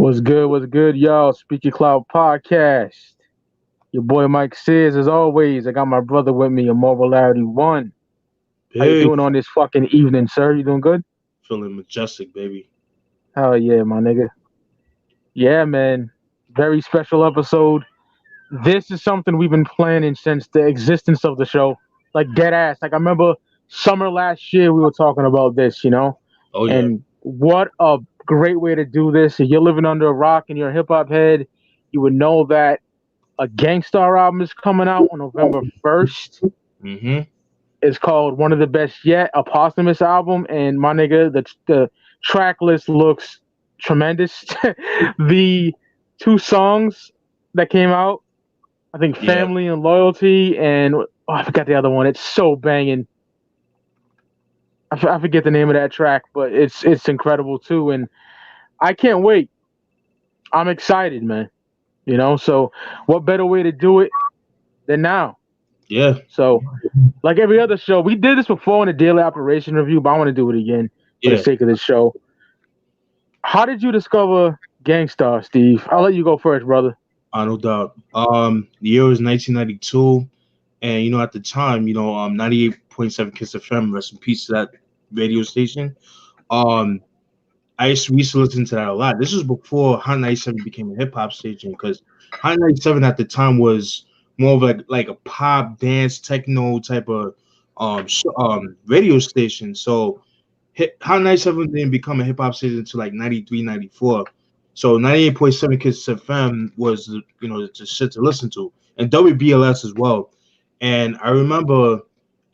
What's good? What's good, y'all? Ya Clout Podcast. Your boy Mike says, as always, I got my brother with me, Immortality One. How you Hey, doing on this fucking evening, sir? You doing good? feeling majestic, baby. Hell yeah, my nigga. Yeah, man. Very special episode. This is something we've been planning since the existence of the show. Like dead ass. Like I remember summer last year we were talking about this. Oh yeah, And what a great way to do this. If you're living under a rock and you're a hip hop head, you would know that a Gang Starr album is coming out on November 1st. mm-hmm. It's called One of the Best Yet, a posthumous album. And my nigga, the track list looks tremendous. The two songs that came out, I think Yeah, Family and Loyalty, and I forgot the other one. It's so banging. I forget the name of that track, but it's incredible too. And I can't wait. I'm excited, man. So what better way to do it than now? yeah, So, like every other show, we did this before in a daily operation review, but I want to do it again for the yeah. sake of this show. How did you discover Gang Starr, Steve? I'll let you go first, brother. No doubt. The year was 1992, and at the time, 98.7 Kiss FM. Rest in peace to that radio station. Um, we used to listen to that a lot. This was before Hot 97 became a hip hop station because Hot 97 at the time was more of like a pop, dance, techno type of radio station. So Hot 97 didn't become a hip hop station until like 93, 94. So 98.7 Kiss FM was the shit to listen to, and WBLS as well. And I remember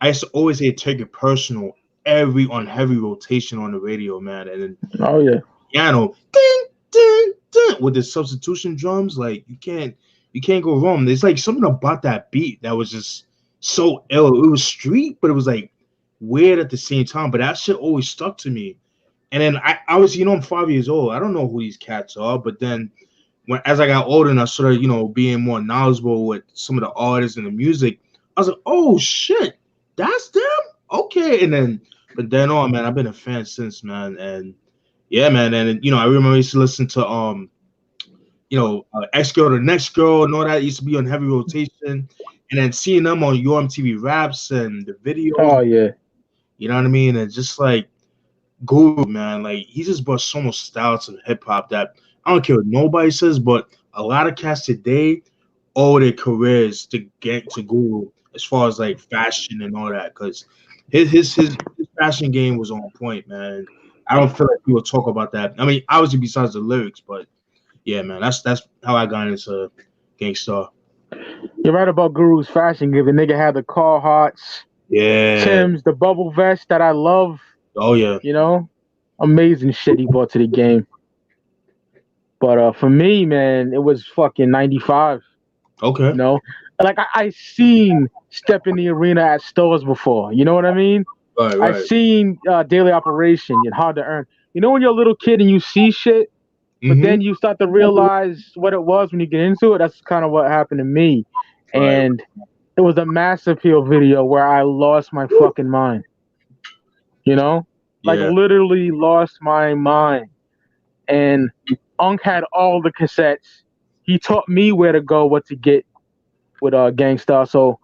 I used to always say take it personal on heavy rotation on the radio, man. And then Oh yeah. piano ding, ding, ding, with the substitution drums, like you can't go wrong. There's like something about that beat that was just so ill. It was street, but it was like weird at the same time. But that shit always stuck to me. And then I was, I'm 5 years old. I don't know who these cats are, but then as I got older and I started, being more knowledgeable with some of the artists and the music, I was like, oh shit, that's them? Okay. But then on, man, I've been a fan since, man. And yeah, man. And I remember I used to listen to X Girl, the Next Girl, and all that used to be on heavy rotation. And then seeing them on UMTV raps and the videos, Oh yeah. you know what I mean? And just like Guru, man, like he just brought so much style to hip hop that I don't care what nobody says, but a lot of cats today owe their careers to get to Guru as far as like fashion and all that, because his fashion game was on point, man. I don't feel like people talk about that. I mean, obviously besides the lyrics, but yeah, man, that's how I got into Gang Starr. You're right about Guru's fashion game. The nigga had the Carhartts, Yeah. Tim's, the bubble vest that I love. Oh yeah. Amazing shit he brought to the game. But for me, man, it was fucking 95. Okay. Like I seen Step in the Arena at stores before. You know what I mean? Right. I seen Daily Operation and Hard to Earn. When you're a little kid and you see shit, but Mm-hmm. then you start to realize what it was when you get into it. That's kind of what happened to me. Right. And it was a Mass Appeal video where I lost my fucking mind. Like Yeah. literally lost my mind. And Unk had all the cassettes. He taught me where to go, what to get with Gang Starr. So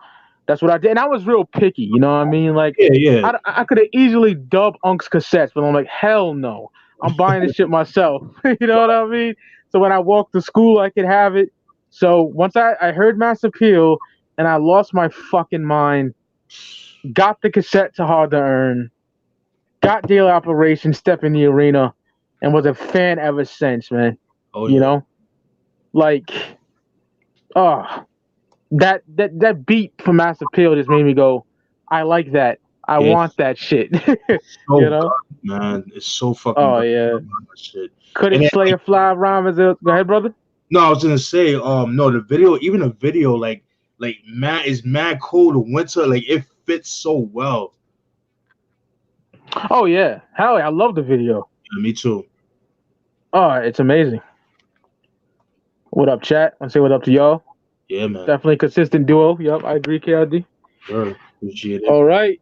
that's what I did. And I was real picky, you know what I mean? Like, Yeah. I could have easily dubbed Unk's cassettes, but I'm like, hell no. I'm buying this shit myself. You know what I mean? So when I walked to school, I could have it. So once I heard Mass Appeal and I lost my fucking mind, got the cassette to Hard to Earn, got Daily Operation, Step in the Arena, and was a fan ever since, man. Oh You yeah. know? Like, that beat for Mass Appeal just made me go, I like that. I want that shit. So You know? good, man. It's so fucking Oh good. yeah. That shit. Could And it then, slay a fly rhyme as a go ahead, brother? no, I was gonna say, no, even the video, like mad cold in winter, like it fits so well. Oh yeah. Hell yeah, I love the video. Yeah, me too. Oh, it's amazing. What up, chat? I say what up to y'all. Yeah, man. Definitely consistent duo. Yup, I agree, KRD. Sure. Appreciate it. All right.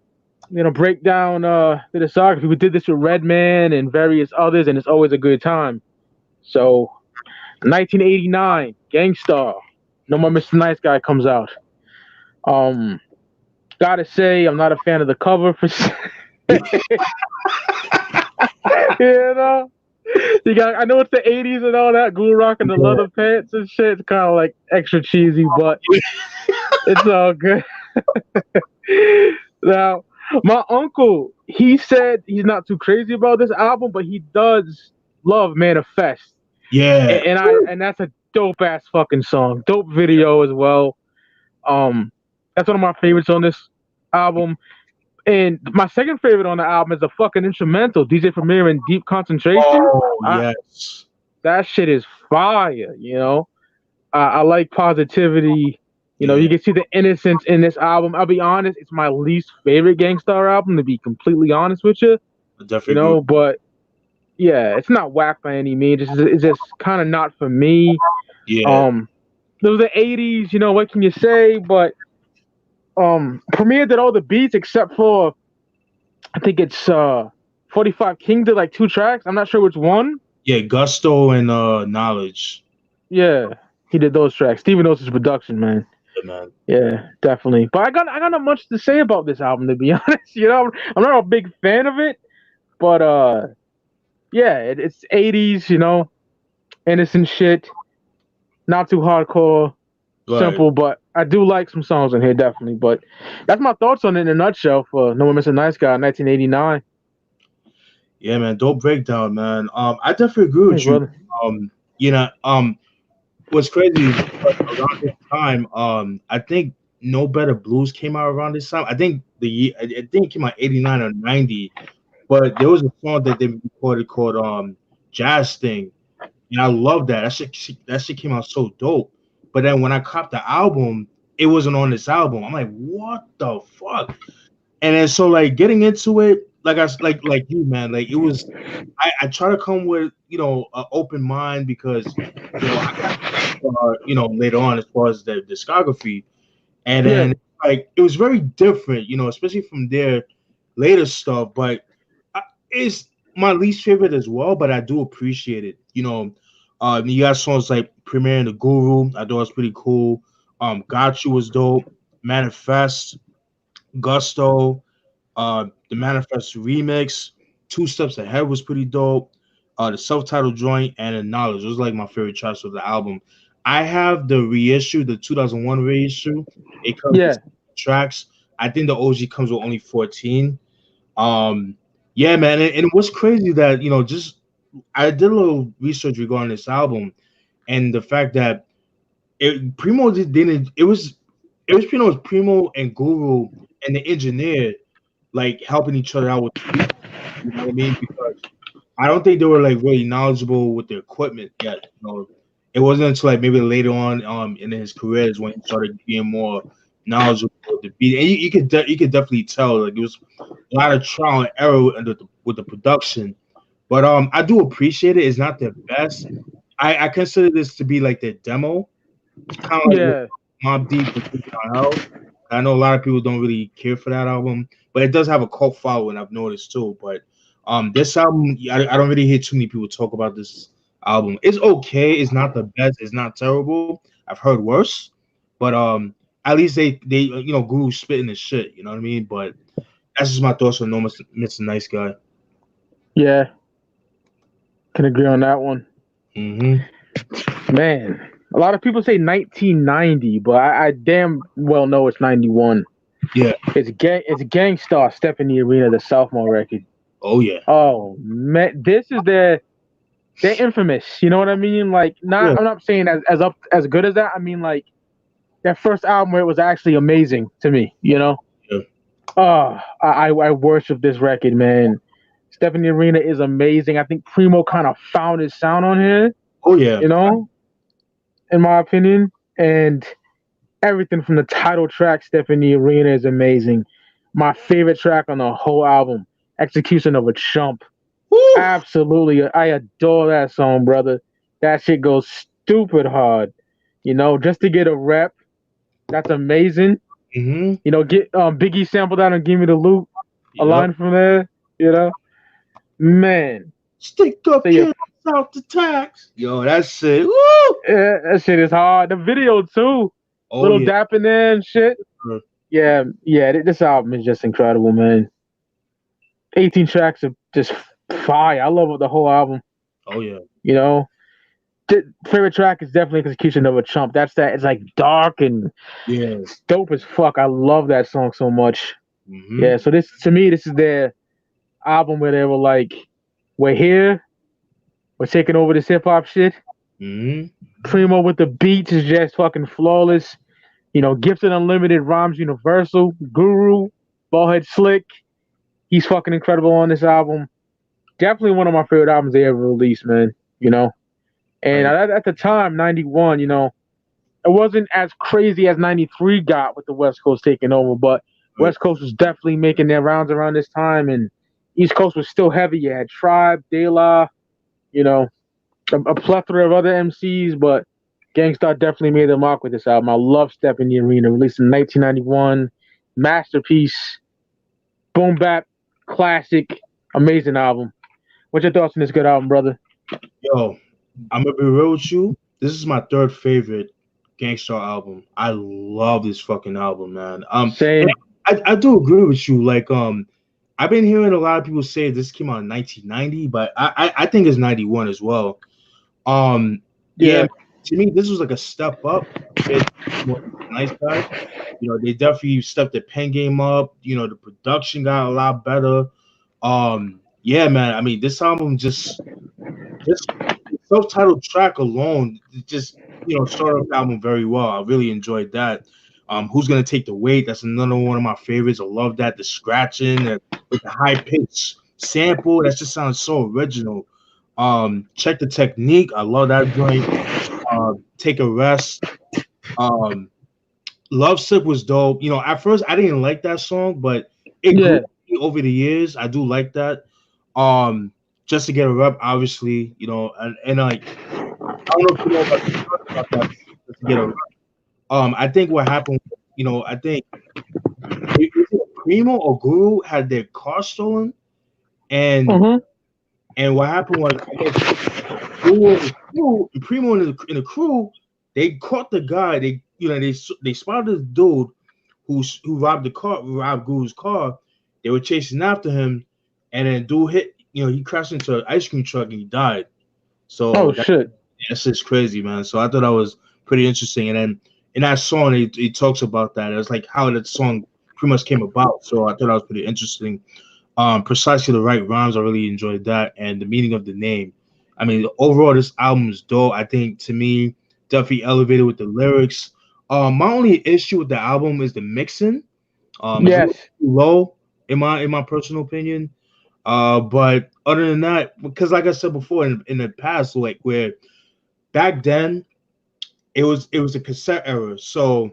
Break down the discography. We did this with Redman and various others, and it's always a good time. So 1989, Gang Starr, No More Mr. Nice Guy comes out. Um, gotta say, I'm not a fan of the cover for. You know, you got. I know it's the '80s and all that, Guru Rock and the leather pants and shit. It's kind of like extra cheesy, but it's all good. Now, my uncle, he said he's not too crazy about this album, but he does love Manifest, Yeah. and that's a dope ass fucking song, dope video as well. Um, that's one of my favorites on this album. And my second favorite on the album is the fucking instrumental, DJ Premier in Deep Concentration. Oh yes. That shit is fire, you know. I like positivity. You know, Yeah. you can see the innocence in this album. I'll be honest, it's my least favorite Gang Starr album, to be completely honest with you. I definitely You know, but yeah, it's not whack by any means. It's just kind of not for me. Yeah. It was the '80s. You know, what can you say? But Premier did all the beats except for I think it's 45 King did like 2 tracks. I'm not sure which one. Yeah, Gusto and Knowledge. Yeah, he did those tracks. Steven knows his production, man. Yeah, man. Yeah, definitely. But I got not much to say about this album, to be honest. You know, I'm not a big fan of it, but yeah, it's '80s. You know, innocent shit, not too hardcore, Right. simple. But I do like some songs in here, definitely. But that's my thoughts on it in a nutshell for No More Mr. Nice Guy, 1989. Yeah, man. Dope breakdown, man. I definitely agree with Hey, you. brother. You know, what's crazy is around this time, I think No Better Blues came out around this time. I think I think it came out 89 or 90. But there was a song that they recorded called Jazz Thing. And I love that. That shit came out so dope. But then when I copped the album, it wasn't on this album. I'm like, what the fuck? And then so like getting into it, like you, man, like it was. I try to come with an open mind because I got later on as far as the discography, and then like it was very different, especially from their later stuff. But it's my least favorite as well. But I do appreciate it. You got songs like Premier and the Guru. I thought it was pretty cool. Got You was dope. Manifest, Gusto. The Manifest remix, Two Steps Ahead was pretty dope. The self-titled joint and the Knowledge was like my favorite tracks of the album. I have the reissue, the 2001 reissue. It comes with tracks. I think the OG comes with only 14. Yeah, man. And what's crazy that just I did a little research regarding this album, and the fact that Primo didn't. It was Primo and Guru and the engineer like helping each other out with the beat, you know what I mean? Because I don't think they were like really knowledgeable with the equipment yet. It wasn't until like maybe later on in his career is when he started being more knowledgeable with the beat. And you could definitely tell like it was a lot of trial and error with the production. But I do appreciate it. It's not the best. I consider this to be like the demo, kind of like Mobb Deep and Big Hell. I know a lot of people don't really care for that album, but it does have a cult following. I've noticed too. But this album, I don't really hear too many people talk about this album. It's okay. It's not the best. It's not terrible. I've heard worse, but at least they Guru spitting his shit. You know what I mean? But that's just my thoughts on No Mr. Nice Guy. Yeah, can agree on that one. Mm-hmm. Man, a lot of people say 1990, but I damn well know it's 91. Yeah, it's Gang Starr, Step in the Arena, the sophomore record. Oh yeah. Oh man, this is they're infamous. You know what I mean? Like, I'm not saying as good as that. I mean like that first album where it was actually amazing to me. You know? Yeah. Oh, I worship this record, man. Step in the Arena is amazing. I think Primo kind of found his sound on here. Oh yeah. You know, in my opinion, and everything from the title track, Step in the Arena, is amazing. My favorite track on the whole album, Execution of a Chump. Woo! Absolutely. I adore that song, brother. That shit goes stupid hard. Just to get a rep, that's amazing. Mm-hmm. Get Biggie sampled out and Give Me the Loot, a line from there, Man. Stick up, kids Out the tax. Yo, that's it. Woo! Yeah, that shit is hard. The video too, Oh little yeah. dapping there and shit. Yeah, yeah. This album is just incredible, man. 18 tracks of just fire. I love the whole album. Oh yeah. You know, favorite track is definitely Execution of a Chump. That's that. It's like dark and Yeah. dope as fuck. I love that song so much. Mm-hmm. Yeah. So this, to me, this is their album where they were like, "We're here. We're taking over this hip hop shit." Mm-hmm. Primo with the beats is just fucking flawless. You know, Gifted Unlimited rhymes universal. Guru, Ballhead Slick. He's fucking incredible on this album. Definitely one of my favorite albums they ever released, man. You know, and Right. at the time, '91, you know, it wasn't as crazy as '93 got with the West Coast taking over, but Right. West Coast was definitely making their rounds around this time, and East Coast was still heavy. You had Tribe, De La, you know, a plethora of other MCs, but Gang Starr definitely made their mark with this album. I love Step in the Arena, released in 1991, masterpiece, boom bap, classic, amazing album. What's your thoughts on this good album, brother? Yo, I'm gonna be real with you. This is my third favorite Gang Starr album. I love this fucking album, man. And Same. I do agree with you. Like, I've been hearing a lot of people say this came out in 1990, but I think it's 91 as well. Yeah, Yeah. to me, this was like a step up. It's more nice guys. You know, they definitely stepped the pen game up. You know, the production got a lot better. Yeah, man. I mean, this album just the self-titled track alone, it just started off the album very well. I really enjoyed that. Who's gonna take the weight? That's another one of my favorites. I love that. The scratching with the high pitch sample. That just sounds so original. Check the technique. I love that joint. Take a rest. Um, Love Sip was dope. You know, at first I didn't like that song, but it grew Yeah. on me over the years. I do like that. Um, just to get a rep, obviously, and like I don't know if you know about that. Just to get a rep. I think what happened, I think Primo or Guru had their car stolen, and Mm-hmm. what happened was I guess Guru and the crew, and Primo and the crew, they caught the guy. They spotted the dude who robbed Guru's car. They were chasing after him, and then dude hit. He crashed into an ice cream truck and he died. Oh So shit. that's just crazy, man. So I thought that was pretty interesting. And then in that song, he talks about that. It's like how that song pretty much came about. So I thought that was pretty interesting. Precisely the right rhymes. I really enjoyed that, and the meaning of the name. I mean, overall, this album is dope. I think to me, definitely elevated with the lyrics. My only issue with the album is the mixing. It's a little Yes. too low in my personal opinion. But other than that, because like I said before in the past, like where back then it was a cassette era, so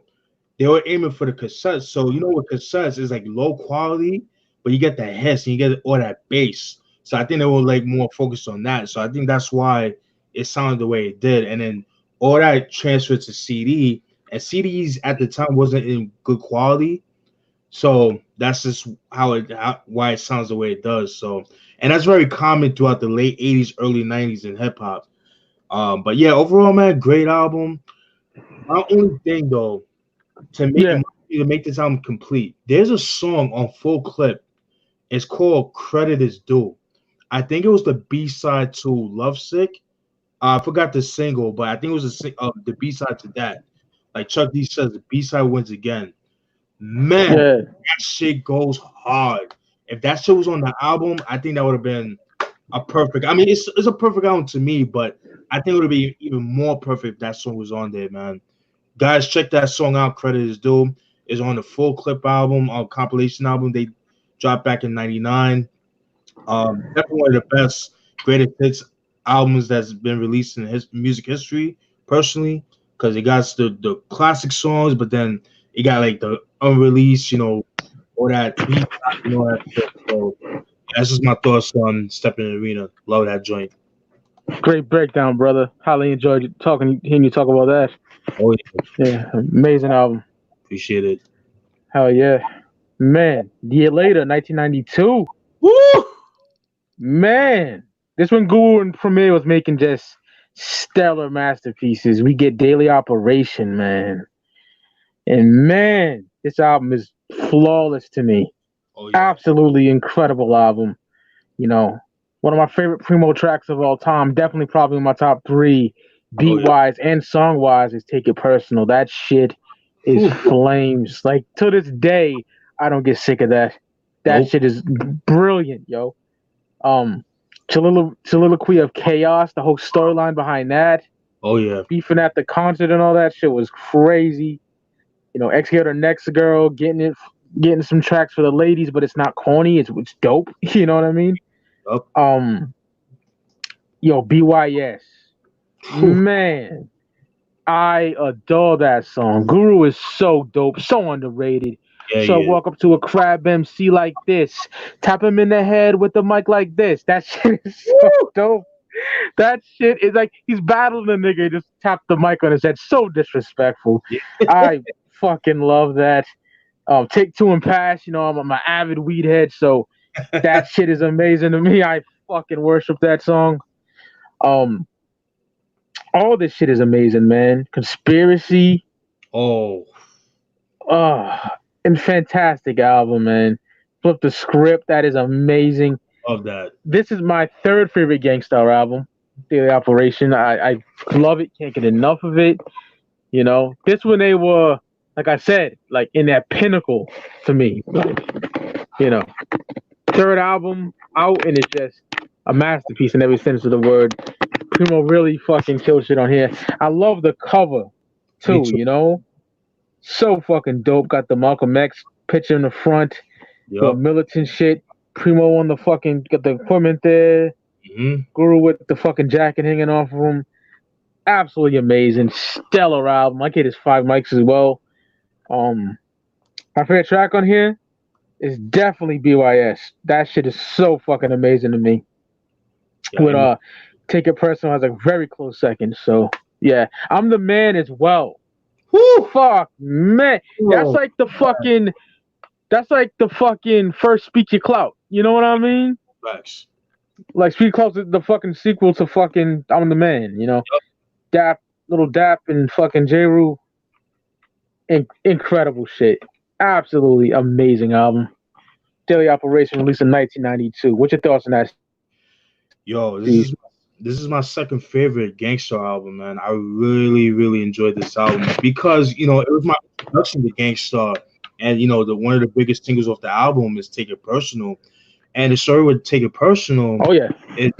they were aiming for the cassettes. So with cassettes is like low quality, but you get that hiss and you get all that bass. So I think they were like more focused on that. So I think that's why it sounded the way it did. And then all that transferred to CD, and CDs at the time wasn't in good quality. So that's just why it sounds the way it does. So, and that's very common throughout the late '80s, early '90s in hip hop. But yeah, overall, man, great album. My only thing though, to make Yeah. to make this album complete, there's a song on Full Clip. It's called "Credit Is Due." I think it was the B side to "Lovesick." I forgot the single, but I think it was the B side to that. Like Chuck D says, the B side wins again. Man, Yeah. that shit goes hard. If that shit was on the album, I think that would have been a perfect. I mean, it's a perfect album to me, but I think it would be even more perfect if that song was on there, man. Guys, check that song out. Credit is due. It's on the Full Clip album, compilation album they dropped back in '99. Definitely one of the best greatest hits albums that's been released in his music history, personally, because it got the classic songs, but then it got like the unreleased, all that beat, all that shit. So that's just my thoughts on Step in the Arena. Love that joint. Great breakdown, brother. Highly enjoyed hearing you talk about that. Oh yeah, Yeah. Amazing album. appreciate it. Hell yeah. Man. The year later, 1992. Woo! Man. This when Guru and Premier was making just stellar masterpieces. We get Daily Operation, man. And man, this album is flawless to me. Oh yeah. Absolutely incredible album. You know, one of my favorite Primo tracks of all time. Definitely probably in my top three, Oh beat yeah. wise and song wise, is Take It Personal. That shit is Whew. flames. Like to this day, I don't get sick of that. That Nope. shit is brilliant, yo. Um, Soliloquy of Chaos, the whole storyline behind that, Oh yeah. beefing at the concert and all that shit was crazy. You know, Exhale the Next Girl, getting some tracks for the ladies, but it's not corny. It's dope. You know what I mean? Yup. Um, yo, BYS, Whew. man, I adore that song. Guru is so dope, so underrated. Yeah, So yeah. walk up to a crab MC like this, tap him in the head with the mic like this. That shit is so dope. That shit is like he's battling a nigga, just tapped the mic on his head. So disrespectful. Yeah. I fucking love that. Take Two and Pass. You know, I'm an avid weed head, so that shit is amazing to me. I fucking worship that song. Um, all this shit is amazing, man. Conspiracy, Oh, uh, and fantastic album, man. Flip the Script, that is amazing. love that. This is my third favorite Gang Starr album, Daily Operation. I love it, can't get enough of it. You know, this when they were, like I said, like in that pinnacle to me. Like, you know, third album out, and it's just a masterpiece in every sense of the word. Primo really fucking killed shit on here. I love the cover Me too, too. you know? So fucking dope. Got the Malcolm X picture in the front, Yup. militant shit. Primo on the fucking, got the equipment there. Hmm. Guru with the fucking jacket hanging off of him. Absolutely amazing. Stellar album. I get his 5 mics as well. Um, my favorite track on here is definitely BYS. That shit is so fucking amazing to me. Yeah, I With agree. Take It Personal has a very close second. So yeah, I'm the man as well. Whew. Fuck man, that's Oh, like the fucking first Speak Your Clout. You know what I mean? facts. Like Speak Clout's the fucking sequel to fucking I'm the Man. You know, Dap, little Dap, and fucking J. Rue. Incredible shit. Absolutely amazing album. Daily Operation released in 1992. What's your thoughts on that, Steve? Yo, this is my second favorite Gangster album, man. I really, really enjoyed this album because it was my introduction to Gangstar, and the one of the biggest singles off the album is "Take It Personal," and the story with "Take It Personal" Oh yeah, is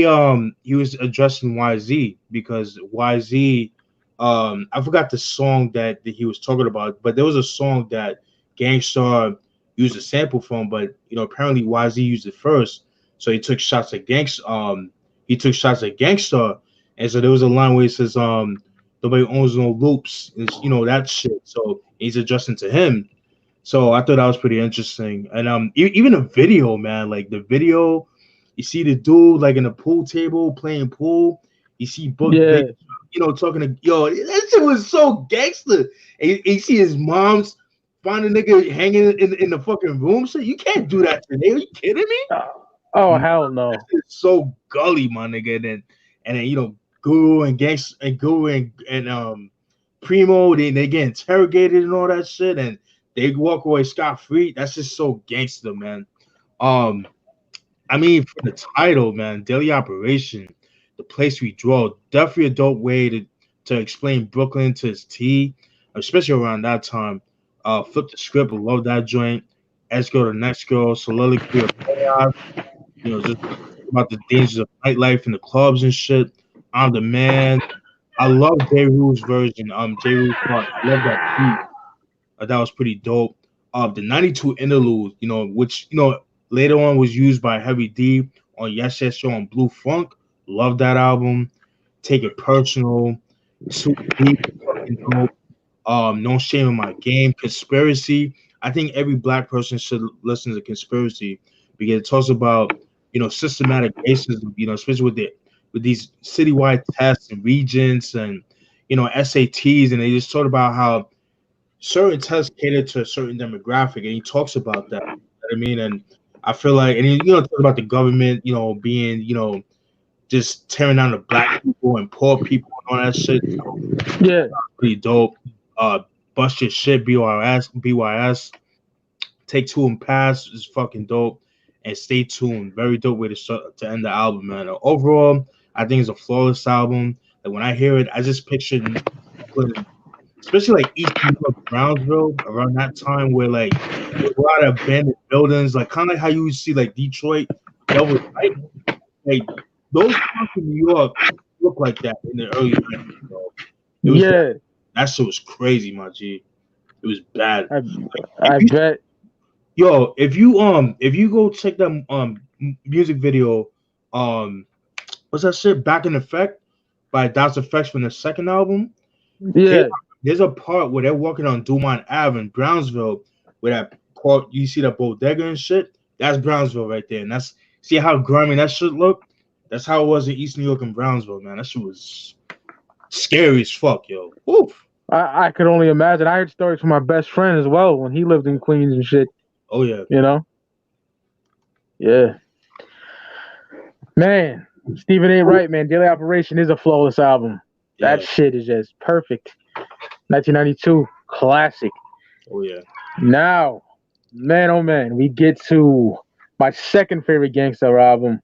um, he was addressing YZ because YZ I forgot the song that he was talking about, but there was a song that Gangstar used a sample from, but apparently YZ used it first, so he took shots at Gangstar, and so there was a line where he says nobody owns no loops, and that shit. So he's addressing to him. So I thought that was pretty interesting, and even the video, man, like the video, you see the dude like in a pool table playing pool. You see Book Big, yeah. talking to that shit was so gangster. And you see his mom's find a nigga hanging in the fucking room. So you can't do that today. Are you kidding me? Oh Nah, hell no. it's so gully, my nigga. And then Guru and Primo, they get interrogated and all that shit, and they walk away scot free. That's just so gangster, man. Um, I mean, for the title, man, Daily Operation, the place we draw, definitely a dope way to explain Brooklyn to its T, especially around that time. Flip the Script, love that joint. Let's Go to Next Girl, Soliloquy of Chaos, just about the dangers of nightlife in the clubs and shit. I'm the Man. I love J. Rule's version. J. Rule's part. I love that beat. That was pretty dope. The '92 interlude, which later on was used by Heavy D on Yes Yes Show on Blue Funk. Love that album. Take It Personal. Too Deep, fucking dope. No Shame in My Game. Conspiracy. I think every black person should listen to Conspiracy because it talks about systematic racism. Especially with these citywide tests and regions and SATs, and they just talk about how certain tests cater to a certain demographic, and he talks about that. You know what I mean, and I feel like, and talk about the government, being, just tearing down the black people and poor people and all that shit. Yeah. Pretty dope. Bust your shit, BYS. Take Two and Pass is fucking dope. And Stay Tuned, very dope way to end the album, man. Overall, I think it's a flawless album. Like when I hear it, I just picture, especially like East New York, Brownsville, around that time where like there's a lot of abandoned buildings, like kind of like how you would see like Detroit, Devil's Night, like those parts of New York look like that in the early 90s, bro. It was that shit was crazy, my G. It was bad. I bet. Yo, if you go check that music video, what's that shit? Back in Effect by Das Effects from the second album. Yeah. There's a part where they're walking on Dumont Ave in Brownsville, where that part you see that bodega and shit. That's Brownsville right there, and see how grimy that shit look. That's how it was in East New York and Brownsville, man. That shit was scary as fuck, yo. Oof. I could only imagine. I heard stories from my best friend as well when he lived in Queens and shit. Oh yeah. Yeah. Man, Stephen ain't right, man. Daily Operation is a flawless album. Yeah. That shit is just perfect. 1992, classic. Oh yeah. Now, man, oh man, we get to my second favorite Gang Starr album,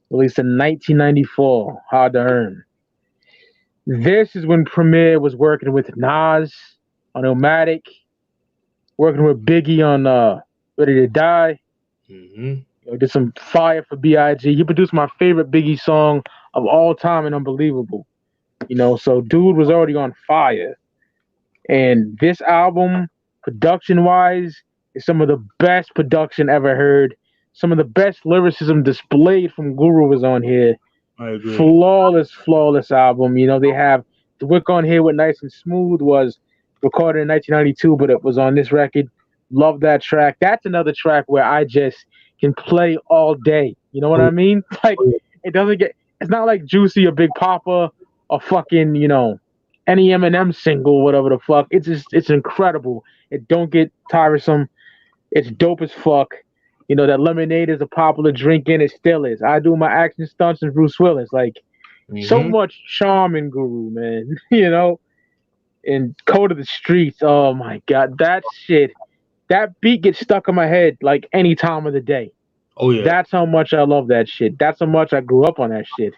released in 1994, Hard to Earn. This is when Premier was working with Nas on Illmatic, working with Biggie on Ready to Die. Mm-hmm. Did some fire for B.I.G. He produced my favorite Biggie song of all time and Unbelievable. So dude was already on fire. And this album, production-wise, is some of the best production ever heard. Some of the best lyricism displayed from Guru was on here. I agree. Flawless album. They have The Wick on here with Nice and Smooth was recorded in 1992, but it was on this record. Love that track. That's another track where I just can play all day. You know what I mean? Like, it's not like Juicy or Big Papa or fucking, any Eminem single, whatever the fuck. It's incredible. It don't get tiresome. It's dope as fuck. That lemonade is a popular drink and it still is. I do my action stunts and Bruce Willis. Like, so much charm in Guru, man. And Code of the Streets. Oh my God. That shit. That beat gets stuck in my head like any time of the day. Oh yeah. That's how much I love that shit. That's how much I grew up on that shit.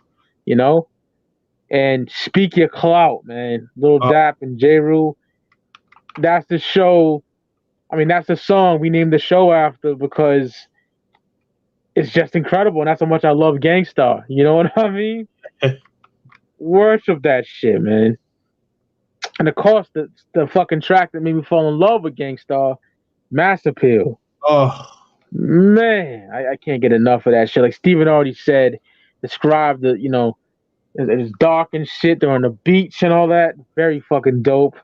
And Speak Your Clout, man. Lil Dap and J. Rule. That's the show. I mean, that's the song we named the show after because it's just incredible. And that's how much I love Gang Starr. You know what I mean? Worship that shit, man. And of course, the fucking track that made me fall in love with Gang Starr, Mass Appeal. Oh. Man, I can't get enough of that shit. Like Steven already said, described the, it's dark and shit. They're on the beach and all that. Very fucking dope.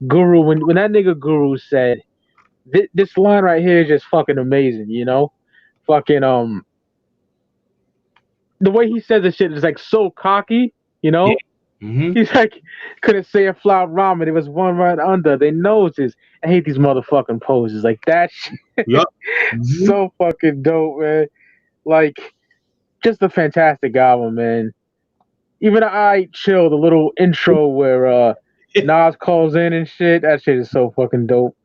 Guru, when that nigga Guru said, this line right here is just fucking amazing, Fucking, the way he says this shit is like so cocky, Yeah. Mm-hmm. He's like, couldn't say a fly ramen. It was one right under their noses. I hate these motherfucking poses. Like that shit. Yep. So fucking dope, man. Like, just a fantastic album, man. Even I Chill, the little intro where Nas calls in and shit, that shit is so fucking dope.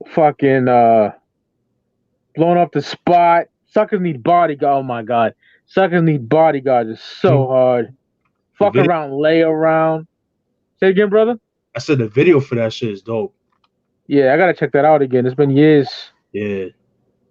Fucking Blown Up the Spot. Suckers Need Bodyguard. Oh my God. Suckers Need Bodyguard is so hard. Fuck around, lay around. Say it again, brother? I said the video for that shit is dope. Yeah, I gotta check that out again. It's been years. Yeah.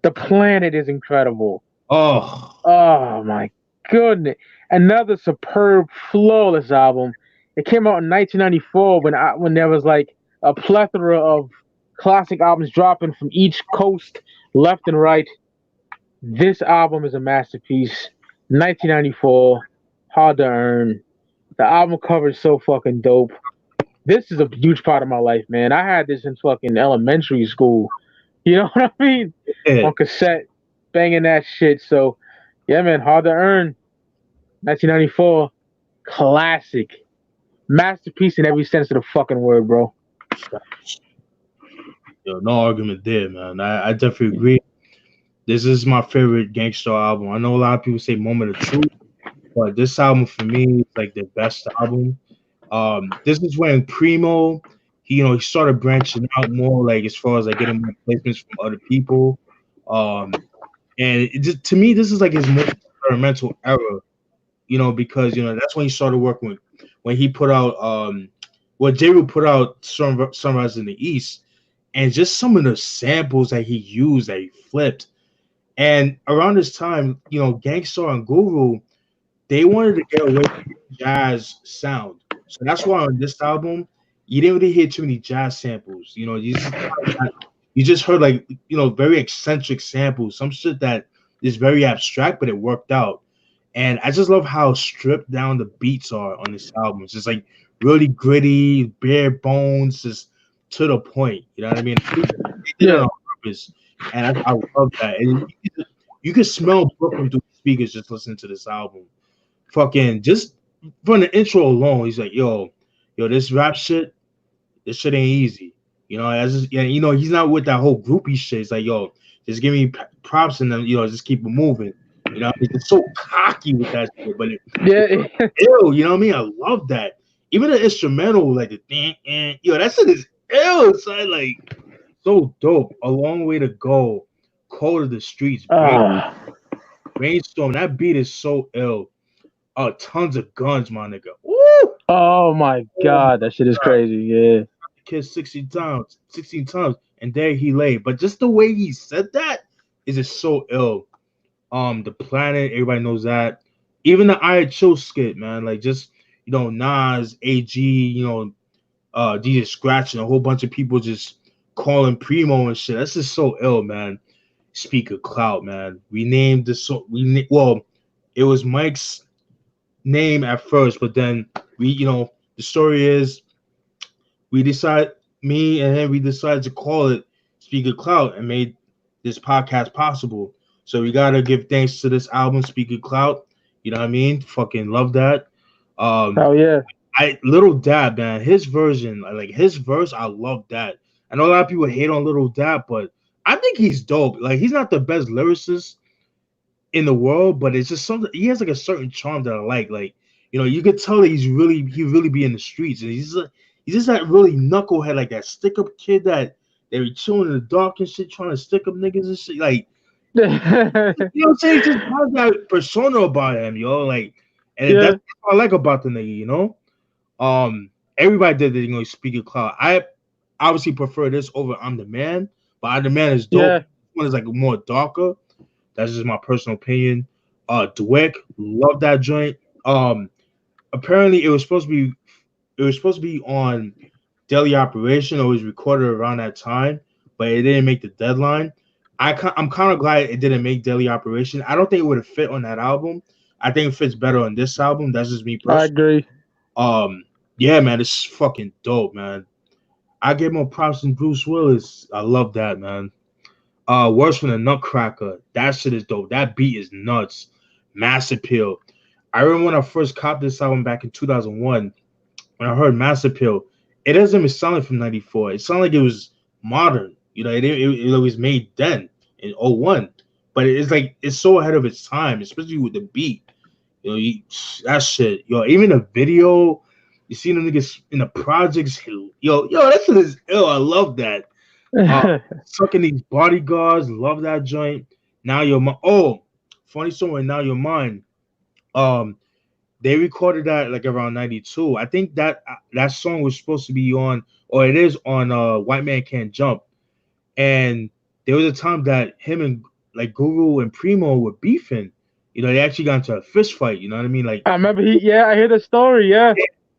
The Planet is incredible. Oh my goodness. Another superb, flawless album. It came out in 1994 when there was like a plethora of classic albums dropping from each coast, left and right. This album is a masterpiece. 1994, Hard to Earn. The album cover is so fucking dope. This is a huge part of my life, man. I had this in fucking elementary school. You know what I mean? Yeah. On cassette, banging that shit. So, yeah, man, Hard to Earn. 1994, classic. Masterpiece in every sense of the fucking word, bro. Yo, no argument there, man. I definitely agree. This is my favorite Gang Starr album. I know a lot of people say Moment of Truth, but this album for me is like the best album. This is when Primo, he started branching out more, like as far as like getting more placements from other people. Um, and it just, to me, this is like his most experimental era, because that's when he started working with when he put out well, J. Rule put out Sunrise in the East, and just some of the samples that he used that he flipped. And around this time, Gang Starr and Guru, they wanted to get away from the jazz sound. So that's why on this album, you didn't really hear too many jazz samples. You just heard like very eccentric samples, some shit that is very abstract, but it worked out. And I just love how stripped down the beats are on this album. It's just like really gritty, bare bones, just to the point. You know what I mean? They did it Yeah. on purpose, and I love that. And you can smell Brooklyn through the speakers just listening to this album. Fucking just from the intro alone, he's like, yo, this rap shit, this shit ain't easy. He's not with that whole groupie shit. It's like, yo, just give me props and then just keep it moving. He's just so cocky with that shit, but Yeah. ill. You know what I mean? I love that. Even the instrumental, like the that shit is ill. Son. Like so dope. A long way to go. Cold of the streets. Brainstorm. That beat is so ill. Tons of guns, my nigga. Woo! Oh my Oh my God, that shit is god. crazy. Yeah. Kissed 16 times, and there he lay. But just the way he said that is just so ill. The planet, everybody knows that. Even the I Chill skit, man, like just Nas, AG, DJ Scratch, and a whole bunch of people just calling Primo and shit. That's just so ill, man. Speak of Clout, man. We named the so well, it was Mike's name at first, but then the story is we decide me and him we decided to call it Speak of Clout and made this podcast possible. So we gotta give thanks to this album, Speak of Clout. You know what I mean? Fucking love that. Oh yeah. Little Dab, man, his version, like his verse, I love that. I know a lot of people hate on Little Dab, but I think he's dope. Like he's not the best lyricist in the world, but it's just something he has like a certain charm that I like. Like, you could tell that he really be in the streets, and he's just that really knucklehead, like that stick up kid that they be chilling in the dark and shit, trying to stick up niggas and shit. Like, you know what I'm saying? He just has that persona about him, like, and Yeah. that's what I like about the nigga, Everybody did the Speak of Cloud. I obviously prefer this over I'm the Man, but I'm the Man is dope. Yeah. This one is like more darker. That's just my personal opinion. Dweck, love that joint. Apparently it was supposed to be on Daily Operation, or it was recorded around that time, but it didn't make the deadline. I'm kind of glad it didn't make Daily Operation. I don't think it would have fit on that album. I think it fits better on this album. That's just me I personally. agree. Yeah, man, it's fucking dope, man. I give more props than Bruce Willis. I love that, man. Worse from the Nutcracker. That shit is dope. That beat is nuts. Mass Appeal. I remember when I first copped this album back in 2001. When I heard Mass Appeal, it doesn't even sound like from '94. It sounded like it was modern. It was made then in '01. But it's like it's so ahead of its time, especially with the beat. That shit. Even the video, you see them niggas in the projects. That shit is ill. I love that. Sucking these bodyguards, love that joint. Now you're mine. Oh, funny story. Now you're mine. Um, they recorded that like around '92. I think that song was supposed to be on, or it is on. White Man Can't Jump. And there was a time that him and like Guru and Primo were beefing. They actually got into a fist fight. You know what I mean? Like, I remember I hear the story, yeah.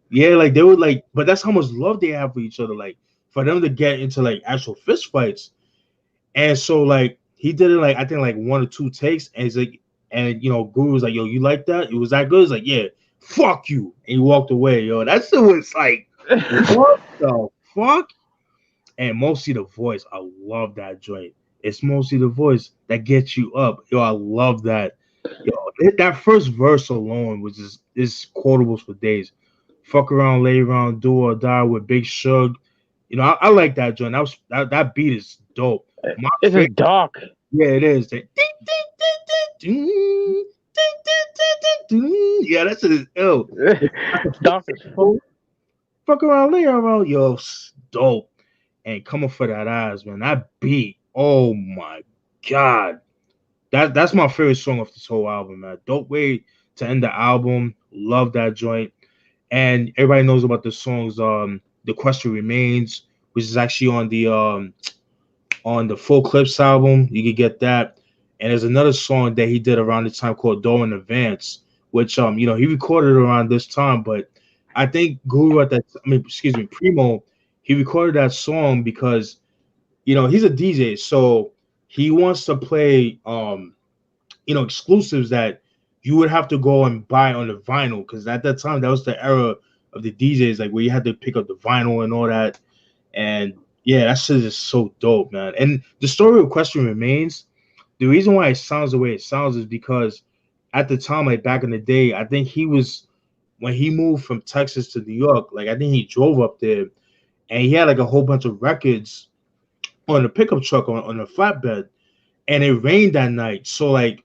yeah, like they were like, but that's how much love they have for each other. Like, for them to get into like actual fist fights. And so like he did it like I think like one or two takes, and he's like, and Guru was like, "Yo, you like that? It was that good?" It's like, "Yeah, fuck you," and he walked away. That shit was like, what the fuck? And mostly the voice, I love that joint. It's mostly the voice that gets you up. I love that. That first verse alone was just is quotables for days. Fuck around, lay around, do or die with Big Shug. I like that joint. That beat is dope. My It's favorite, just dark. Yeah, it is. Yeah, that's it. Oh, Dark as fuck. fuck around later, bro. Yo, dope. And coming for that ass, man. That beat. Oh my god. That's my favorite song of this whole album, man. Dope way to end the album. Love that joint. And everybody knows about the songs The Question Remains, which is actually on the Full Clips album. You can get that. And there's another song that he did around the time called Door in Advance, which he recorded around this time, but I think Guru at that excuse me, Primo, he recorded that song because he's a DJ, so he wants to play exclusives that you would have to go and buy on the vinyl, because at that time that was the era of the DJs, like where you had to pick up the vinyl and all that. And yeah, that shit is so dope, man. And the story of Question Remains, the reason why it sounds the way it sounds is because at the time, like back in the day, I think when he moved from Texas to New York, like I think he drove up there and he had like a whole bunch of records on the pickup truck on the flatbed, and it rained that night. So like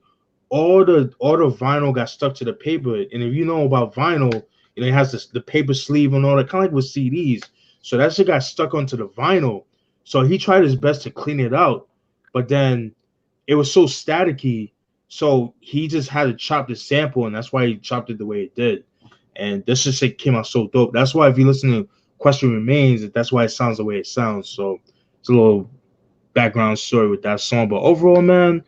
all the vinyl got stuck to the paper. And if you know about vinyl, it has the paper sleeve and all that, kind of like with CDs. So that shit got stuck onto the vinyl. So he tried his best to clean it out, but then it was so staticky. So he just had to chop the sample, and that's why he chopped it the way it did. And this just came out so dope. That's why if you listen to Question Remains, that's why it sounds the way it sounds. So it's a little background story with that song. But overall, man,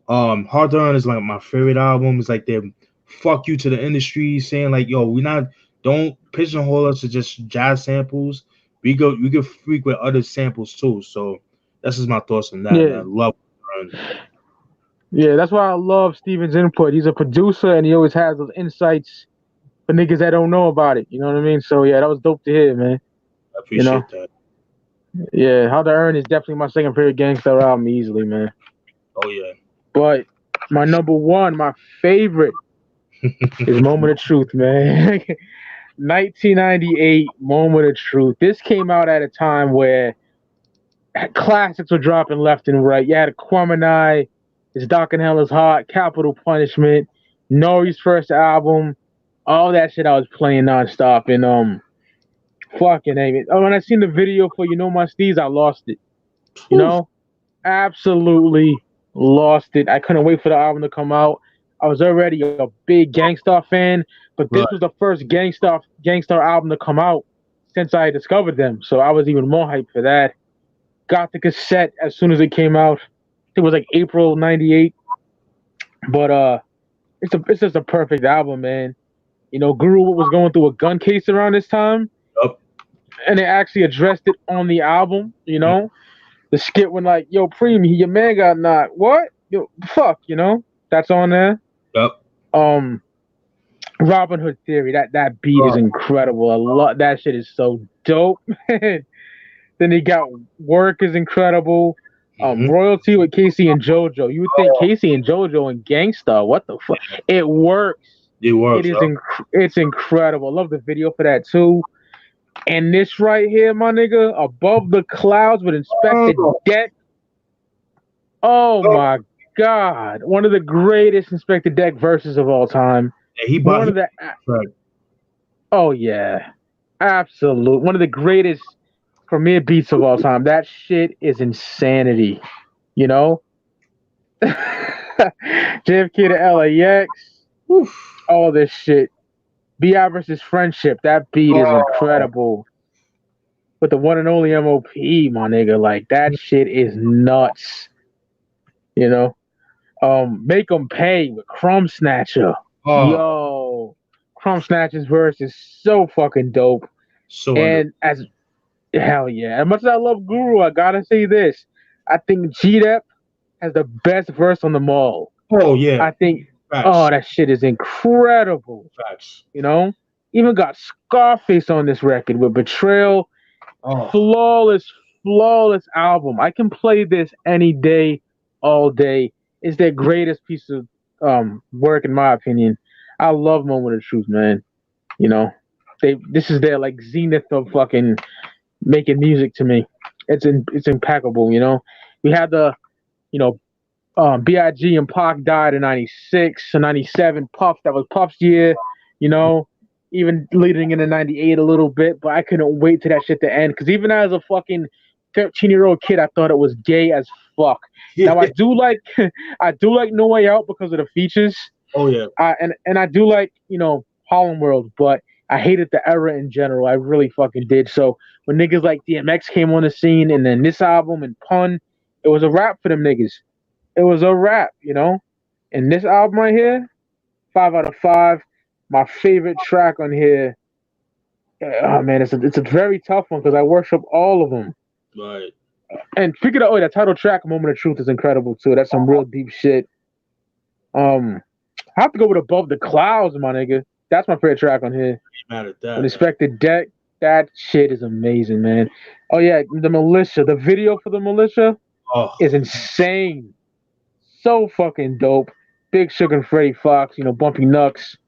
Hard to Earn is like my favorite album. It's like they fuck you to the industry, saying like, yo, don't pigeonhole us to just jazz samples. We could freak with other samples too. So that's just my thoughts on that, Yeah, man. Love Hard yeah. That's why I love Steven's input. He's a producer, and he always has those insights for niggas that don't know about it. You know what I mean? So yeah, that was dope to hear, man. I You know, appreciate that. yeah. How to Earn is definitely my second favorite Gang Starr album, easily, man. Oh yeah. But my number one, my favorite, is Moment of Truth, man. 1998, Moment of Truth. This came out at a time where classics were dropping left and right. You had Kwame, His Dark and Hell is Hot, Capital Punishment, Nori's first album, all that shit I was playing nonstop. And fucking name it. When I seen the video for You Know My Steez, I lost it. You Whew. know, absolutely lost it. I couldn't wait for the album to come out. I was already a big Gang Starr fan, but this Right. was the first Gang Starr album to come out since I discovered them. So I was even more hyped for that. Got the cassette as soon as it came out. It was like April '98. But it's just a perfect album, man. Guru was going through a gun case around this time, Yup. and they actually addressed it on the album. The skit when like, yo, Preem, your man got knocked. What? Yo, fuck, that's on there. Yup. Um, Robin Hood Theory, that beat is Oh, incredible. I love that shit is so dope. Then he got Work is incredible. mhm. Royalty with Casey and JoJo. You would think Oh, Casey and JoJo and Gang Starr. What the fuck? It works. it It works. is Yup. it's incredible. I love the video for that too. And this right here, my nigga, Above the Clouds with Inspector Oh, Deck. Oh oh. my God. One of the greatest Inspector Deck verses of all time. And he bought One of he the right. Oh yeah. Absolute. One of the greatest premier beats of all time. That shit is insanity. You know? JFK to LAX. Oof. All this shit. BI versus Friendship. That beat is Oh, incredible. With the one and only MOP, my nigga. Like, that shit is nuts. You know? Make 'em Pay with Crumb Snatcher. oh, Yo. Crumb Snatcher's verse is so fucking dope. so under. And hell yeah. As much as I love Guru, I gotta say this. I think G-Dep has the best verse on them all. Oh yeah, I think, facts, that shit is incredible. facts. Even got Scarface on this record with Betrayal. Oh, Flawless, flawless album. I can play this any day, all day. It's their greatest piece of work, in my opinion. I love Moment of Truth, man. You know, this is their like zenith of fucking making music to me. It's impeccable. We had the you know Big and Pac died in '96 and '97. Puff, that was Puff's year, you know. Even leading into '98 a little bit, but I couldn't wait to that shit to end because even as a fucking 13-year-old kid, I thought it was gay as fuck. Yeah. Now I do like I do like No Way Out because of the features. Oh yeah. And I do like Harlem World, but I hated the era in general. I really fucking did. So when niggas like DMX came on the scene, and then this album and Pun, it was a wrap for them niggas. It was a wrap. And this album right here, 5 out of 5. My favorite track on here. Oh man, it's a very tough one because I worship all of them. Right. And speaking of, that title track, "Moment of Truth," is incredible too. That's some real deep shit. I have to go with "Above the Clouds," my nigga. That's my favorite track on here. Mad at that. Unexpected Deck. That shit is amazing, man. Oh yeah, the Militia. The video for the Militia is insane. So fucking dope. Big Sugar and Freddie Fox. Bumpy Knucks.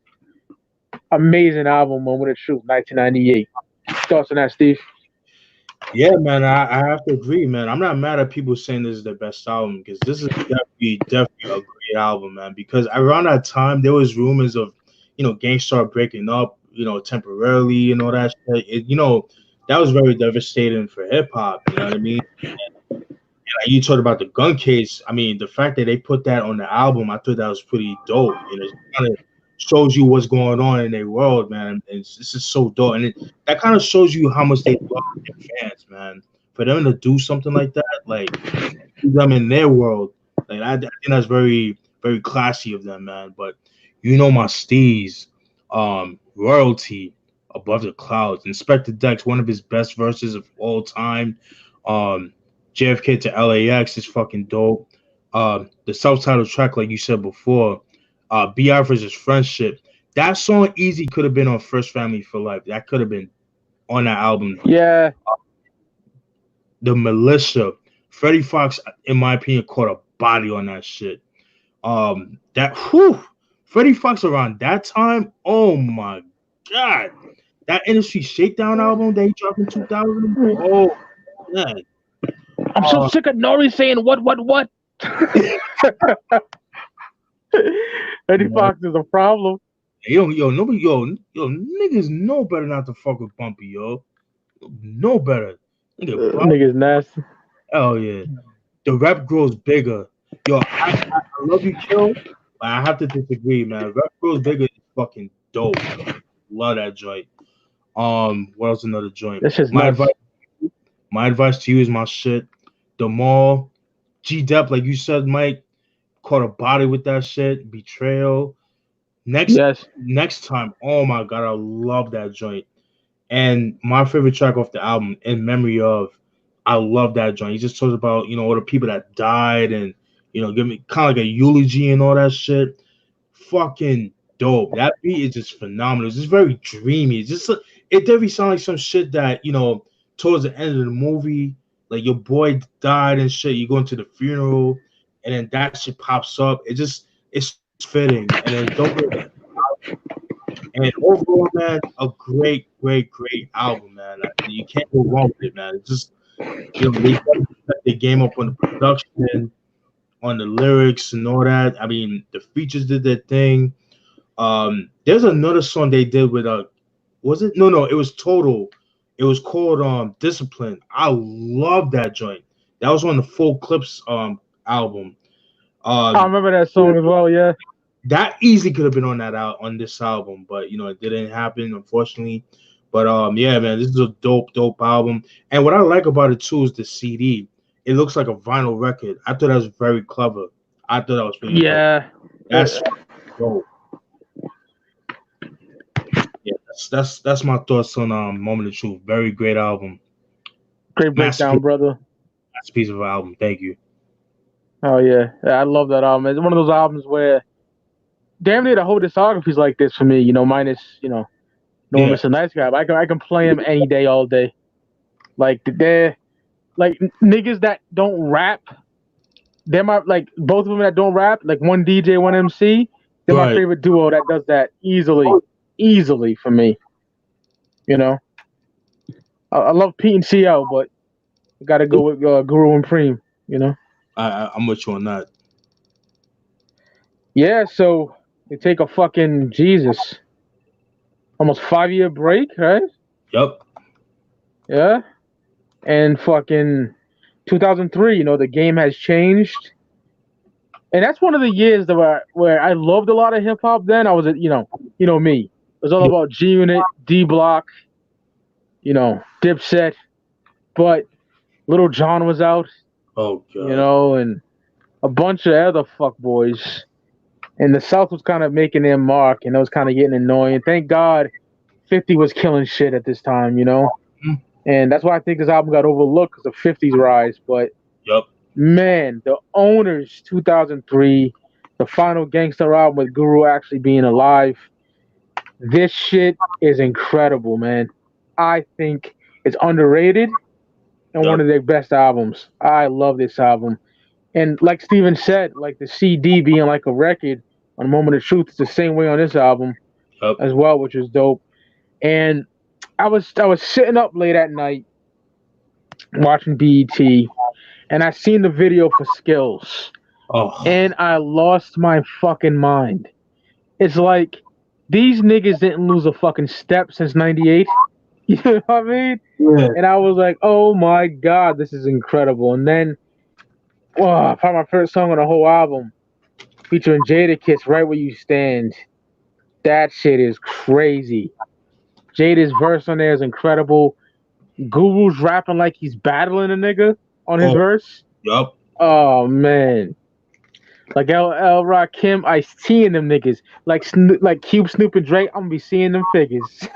Amazing album, Moment of Truth, 1998. Thoughts on that, Steve? Yeah, man, I have to agree, man. I'm not mad at people saying this is their best album because this is definitely a great album, man. Because around that time, there was rumors of, Gang Starr breaking up, temporarily and all that shit. That was very devastating for hip hop. You know what I mean? And like you talked about the gun case. I mean, the fact that they put that on the album, I thought that was pretty dope. It kind of shows you what's going on in their world, man. And this is so dope, and that kind of shows you how much they love their fans, man. For them to do something like that, like them in their world, like I think that's very, very classy of them, man. But my steez, royalty, Above the Clouds, Inspector Deck's one of his best verses of all time. JFK to LAX is fucking dope. The self-titled track, like you said before. B.I. versus Friendship. That song easy could have been on First Family for Life. That could have been on that album. Yeah. The Militia. Freddie Fox, in my opinion, caught a body on that shit. Freddie Fox around that time, oh my God. That Industry Shakedown album that he dropped in 2000. Oh, man. I'm so sick of Nori saying what. Freddie Fox is a problem. Niggas know better not to fuck with Bumpy, yo. No better. Niggas nasty. Oh yeah. The rap grows bigger. Yo, I love you, Kill, but I have to disagree, man. Rap grows bigger is fucking dope. Love that joint. What else? Another joint. My advice to you is my shit. The Mall, G-Dep, like you said, Mike, caught a body with that shit. Betrayal. Next time, oh my God, I love that joint. And my favorite track off the album, In Memory Of, I love that joint. He just talks about, all the people that died and, give me kind of like a eulogy and all that shit. Fucking dope. That beat is just phenomenal. It's just very dreamy. It's just, it definitely sounds like some shit that, towards the end of the movie, like your boy died and shit, you go into the funeral, and then that shit pops up. It's fitting. And then don't get and overall, man, a great album, man. You can't go wrong with it, man. It's just, they set the game up on the production, on the lyrics and all that. I mean, the features did their thing. There's another song they did with was it? No, it was Total. It was called Discipline. I love that joint. That was on the Full Clips album. I remember that song as well, yeah. That easily could have been on this album, but it didn't happen, unfortunately. But yeah, man, this is a dope album. And what I like about it too is the CD. It looks like a vinyl record. I thought that was very clever. I thought that was really clever. That's dope. Yeah, that's my thoughts on Moment of Truth. Very great album. Great breakdown, brother. That's a piece of album. Thank you. Oh yeah, I love that album. It's one of those albums where damn near the whole discography is like this for me, minus, No Mr. Nice Guy. But I can play him any day, all day. Like they're like niggas that don't rap. They're my both of them that don't rap. Like one DJ, one MC. They're my favorite duo that does that easily for me. I love Pete and CL, but got to go with Guru and Preem. I'm with you on that. Yeah, so they take a fucking Jesus, almost 5 year break, right? Yep. Yeah, and fucking 2003. The game has changed, and that's one of the years that where I loved a lot of hip hop. Then I was, me. It was all Yeah. about G Unit, D Block, Dipset, but Little John was out, Oh god. and a bunch of other fuck boys. And the South was kind of making their mark, and it was kind of getting annoying. Thank God 50 was killing shit at this time. Mm. And that's why I think this album got overlooked because of 50's rise. But Yep. man, the Ownerz 2003, the final Gang Starr album with Guru actually being alive, this shit is incredible, man. I think it's underrated and one Yep. of their best albums. I love this album. And like Steven said, like the CD being like a record on Moment of Truth, it's the same way on this album Yep. as well, which is dope. And I was sitting up late at night watching BET, and I seen the video for Skills, Oh. and I lost my fucking mind. It's like these niggas didn't lose a fucking step since '98. You know what I mean? Yeah. And I was like, oh my god, this is incredible. And then, probably my favorite song on the whole album, featuring Jadakiss, "Right Where You Stand." That shit is crazy. Jada's verse on there is incredible. Guru's rapping like he's battling a nigga on his Oh. verse. Yep. Oh man, like L Rakim, Ice-T and them niggas, like Cube, Snoop, and Drake. I'm gonna be seeing them figures.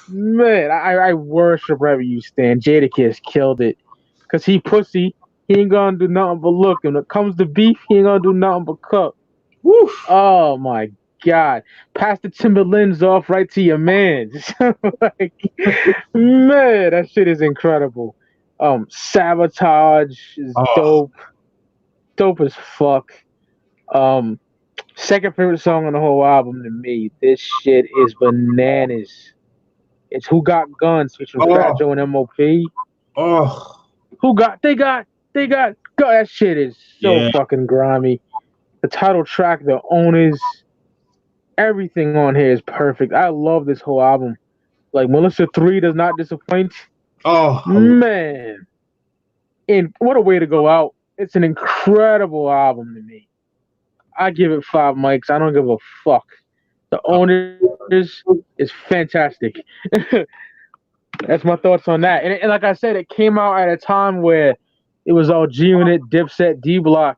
Man, I worship wherever you stand. Jadakiss killed it, cause he pussy. He ain't gonna do nothing but look. And when it comes to beef, he ain't gonna do nothing but cook. Woo. Oh my god, pass the Timberlands off right to your man. Like, man, that shit is incredible. Sabotage is Oh. dope as fuck. Um, Second favorite song on the whole album to me. This shit is bananas. It's "Who Got Guns" featuring Fat Oh. Joe and MOP. Oh. They got. God, that shit is so Yeah. fucking grimy. The title track, the Ownerz, everything on here is perfect. I love this whole album. Like Melissa 3 does not disappoint. Oh. Man, and what a way to go out. It's an incredible album to me. I give it 5 mics. I don't give a fuck. The Ownerz is fantastic. That's my thoughts on that. And like I said, it came out at a time where it was all G Unit, Dipset, D Block.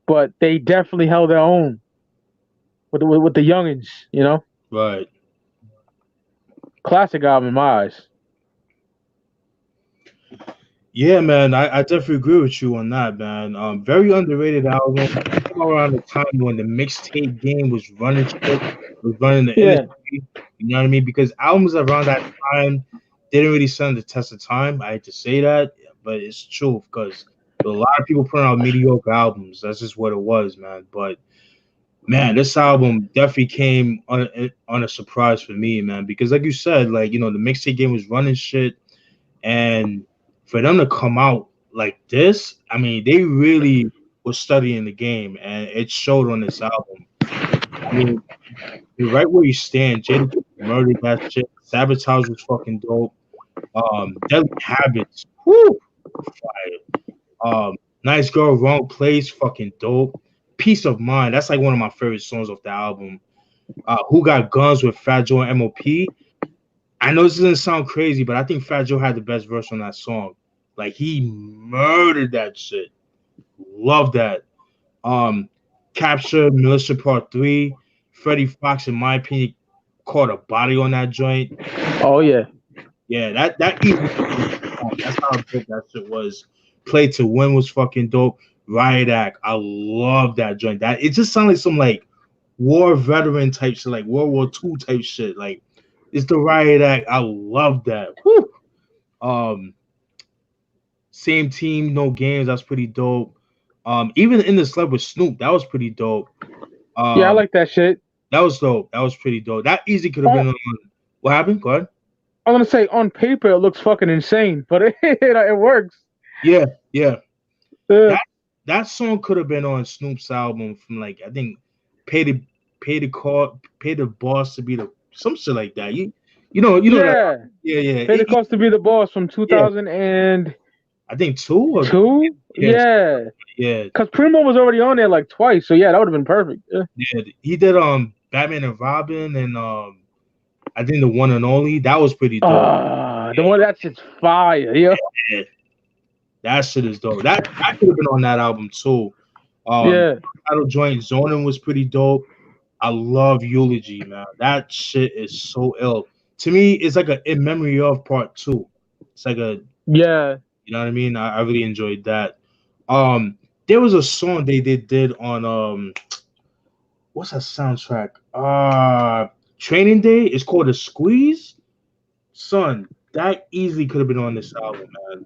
But they definitely held their own with the youngins. Right. Classic album in my eyes. Yeah, man, I definitely agree with you on that, man. Very underrated album. Came around the time when the mixtape game was running shit, was running the Yeah. industry. You know what I mean? Because albums around that time didn't really stand the test of time. I hate to say that, but it's true because a lot of people putting out mediocre albums. That's just what it was, man. But man, this album definitely came on a surprise for me, man. Because like you said, like the mixtape game was running shit, and for them to come out like this, I mean, they really were studying the game, and it showed on this album. I mean, you're right where you stand. Jada murdered that shit. Sabotage was fucking dope. Deadly Habits, whoo, fire. Nice Girl, Wrong Place, fucking dope. Peace of Mind, that's like one of my favorite songs off the album. Who Got Guns with Fat Joe and MOP. I know this doesn't sound crazy, but I think Fat Joe had the best verse on that song. Like he murdered that shit. Love that. Capture Militia Part 3. Freddie Fox, in my opinion, caught a body on that joint. Oh yeah. Yeah, that even that's how dope that shit was. Play to Win was fucking dope. Riot Act, I love that joint. That it just sounded like some like war veteran type shit, like World War II type shit. Like it's the Riot Act. I love that. Whew. Same Team, No Games. That's pretty dope. Even In the Sled with Snoop, that was pretty dope. Yeah, I like that shit. That was dope. That was pretty dope. That easy could have been on. What happened? Go ahead. I'm gonna say on paper it looks fucking insane, but it works. Yeah. Uh, that song could have been on Snoop's album from like I think pay the pay the boss to be the some shit like that. You know that Yeah, yeah yeah Pay the Cost to Be the Boss from yeah 2002. I think two or yes Yeah, yeah because Primo was already on there like twice, so yeah, that would have been perfect. Yeah. yeah he did Batman and Robin and I think the one and only that was pretty dope. The one that shit's fire. Yeah, Yeah, that shit is dope. That could have been on that album too. yeah, Title joint Zoning was pretty dope. I love Eulogy, man. That shit is so ill. To me, it's like a in memory of part two. It's like a yeah. you know what I mean? I really enjoyed that. There was a song they did on what's that soundtrack? Training Day. It's called a Squeeze. Son, that easily could have been on this album, man.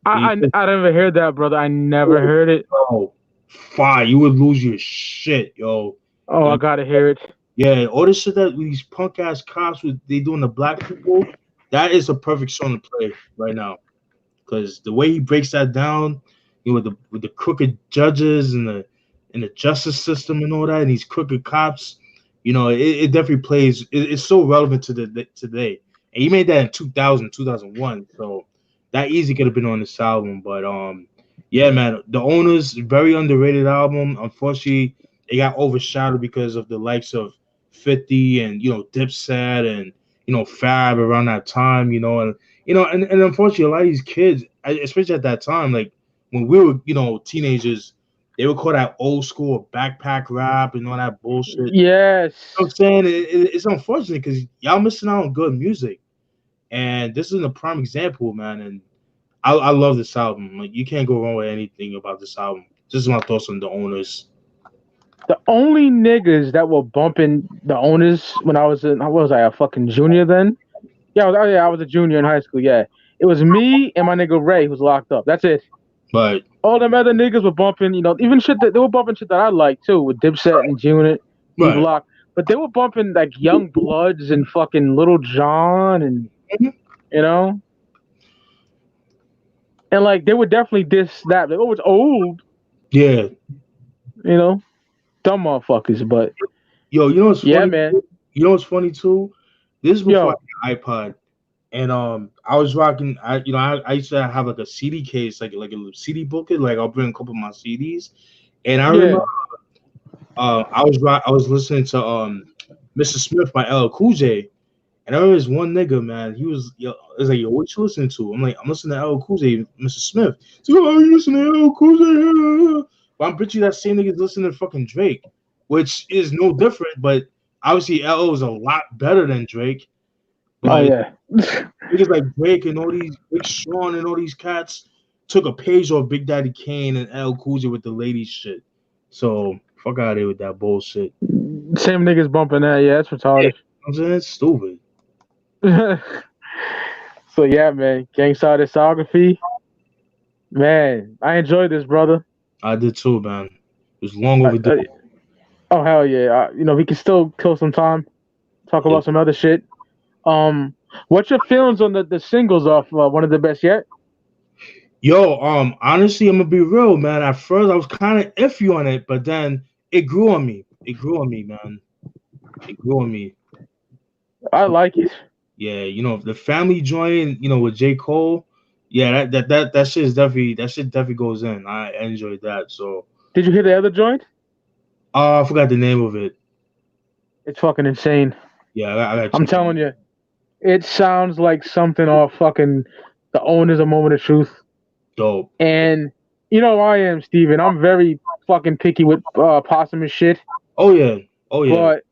I never heard that, brother. I never heard it. Oh, fire! You would lose your shit, yo. Oh, I gotta hear it. Yeah, all this shit that these punk ass cops with they doing to black people, that is a perfect song to play right now. Because the way he breaks that down, you know, with the crooked judges and the justice system and all that, and these crooked cops, you know, it definitely plays. It's so relevant to the today. And he made that in 2000, 2001. So that easy could have been on this album. But yeah, man, the Ownerz very underrated album. Unfortunately, it got overshadowed because of the likes of 50 and Dipset and Fab around that time. And unfortunately, a lot of these kids, especially at that time, like when we were teenagers, they would call that old school backpack rap and all that bullshit. Yes. You know what I'm saying it's unfortunate because y'all missing out on good music, and this is a prime example, man. And I love this album. Like you can't go wrong with anything about this album. This is my thoughts on the Ownerz. The only niggas that were bumping the Ownerz when I was a fucking junior then? Yeah, I was a junior in high school. Yeah, it was me and my nigga Ray who's locked up. That's it. But all them other niggas were bumping, even shit that they were bumping shit that I like too, with Dipset and Unit, right. Lock. But they were bumping like Young Bloods and fucking Little John and and like they would definitely diss that. Like, oh, it's old. Yeah. Dumb motherfuckers. But you know what's funny? Yeah, man. You know what's funny too? This is before I had an iPod. And I was rocking. I used to have like a CD case, like a CD booklet. Like I'll bring a couple of my CDs, and I remember I was listening to Mr. Smith by LL Cool J, and I remember this one nigga, man. He was like, yo, what you listening to? I'm like, I'm listening to LL Cool J, Mr. Smith. So oh, you listening to LL Cool J? But I'm pretty sure that same nigga's listening to fucking Drake, which is no different. But obviously LL is a lot better than Drake. But niggas like Drake and all these Big Sean and all these cats took a page off Big Daddy Kane and LL Cool J with the ladies shit. So fuck out of here with that bullshit. Same niggas bumping that, yeah, that's retarded. I'm saying it's stupid. So yeah, man, Gang Starr Discography. Man, I enjoyed this, brother. I did too, man. It was long overdue. Oh hell yeah! We can still kill some time, talk about some other shit. What's your feelings on the singles off One of the Best Yet? Yo, honestly, I'm gonna be real, man. At first, I was kind of iffy on it, but then it grew on me. It grew on me, man. It grew on me. I like it. Yeah, the family joint, with J. Cole. Yeah, that shit is definitely goes in. I enjoyed that. So, did you hear the other joint? I forgot the name of it. It's fucking insane. Yeah, I'm telling you, it sounds like something off fucking The Ownerz, A Moment of Truth. Dope. And I am, Steven. I'm very fucking picky with posthumous shit. Oh yeah. But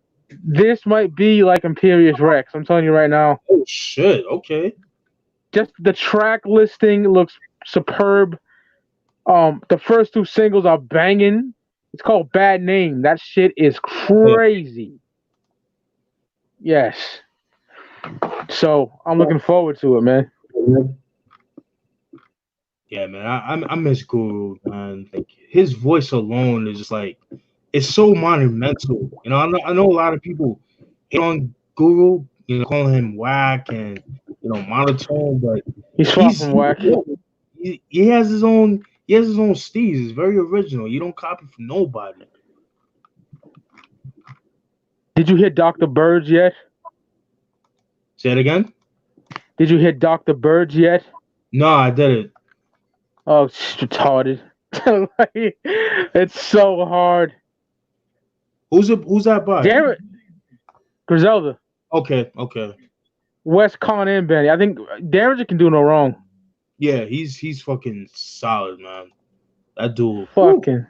this might be like Imperious Rex. I'm telling you right now. Oh shit. Okay. Just the track listing looks superb. The first two singles are banging. It's called Bad Name. That shit is crazy. Yes. So I'm looking forward to it, man. Yeah, man. I miss Guru, man. Like his voice alone is just like it's so monumental. I know a lot of people hate on Guru, calling him whack and monotone, but he's far from whack. He has his own He has his own steez. It's very original. You don't copy from nobody. Did you hit Dr. Birds yet? Say it again. Did you hit Dr. Birds yet? No, I didn't. Oh, it's retarded. Like, it's so hard. Who's that by? Damn it, Griselda, Okay. West Con and Benny. I think Derringer can do no wrong. Yeah, he's fucking solid, man. That dude. Fucking.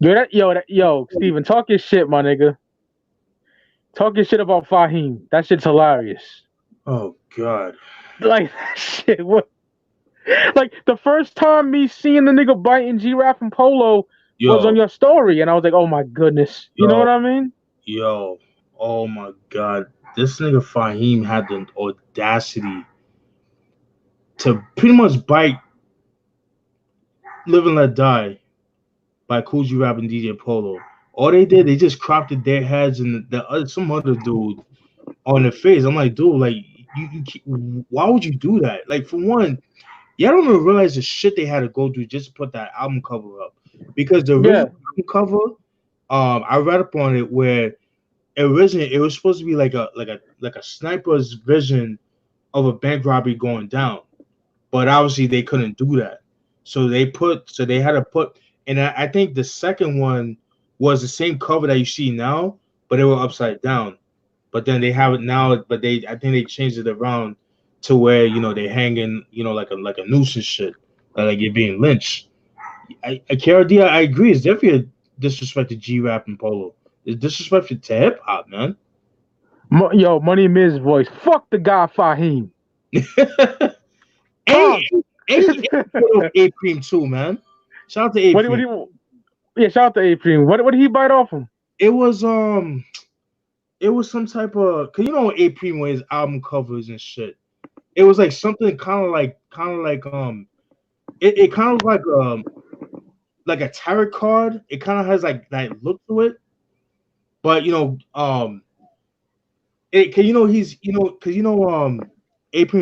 Yo, Steven, talk your shit, my nigga. Talk your shit about Fahim. That shit's hilarious. Oh God. Like shit. What? Like the first time me seeing the nigga biting G-Rap and Polo was on your story, and I was like, oh my goodness. You know what I mean? Yo, oh my God. This nigga Fahim had the audacity to pretty much bite Live and Let Die by Kool G Rap and DJ Polo. All they did, they just cropped their heads and some other dude on their face. I'm like, dude, like, why would you do that? Like, for one, y'all don't even realize the shit they had to go through just to put that album cover up. Because the original album cover, I read up on it where originally it was supposed to be like a sniper's vision of a bank robbery going down, but obviously they couldn't do that. So they had to put, and I think the second one was the same cover that you see now, but they were upside down. But then they have it now, but I think they changed it around to where they're hanging, like a noose and shit, like you're being lynched. KRD, I agree. It's definitely a disrespect to G-Rap and Polo. It's disrespectful to hip hop, man. Yo, Money Miz voice. Fuck the guy Fahim. Hey, A-Cream too, man. Shout out to A-Cream. Shout out to A-Cream. What did he bite off him? It was some type of, cause A-Cream with his album covers and shit. It was like something kind of like it kind of like a tarot card. It kind of has like that look to it, but A-Cream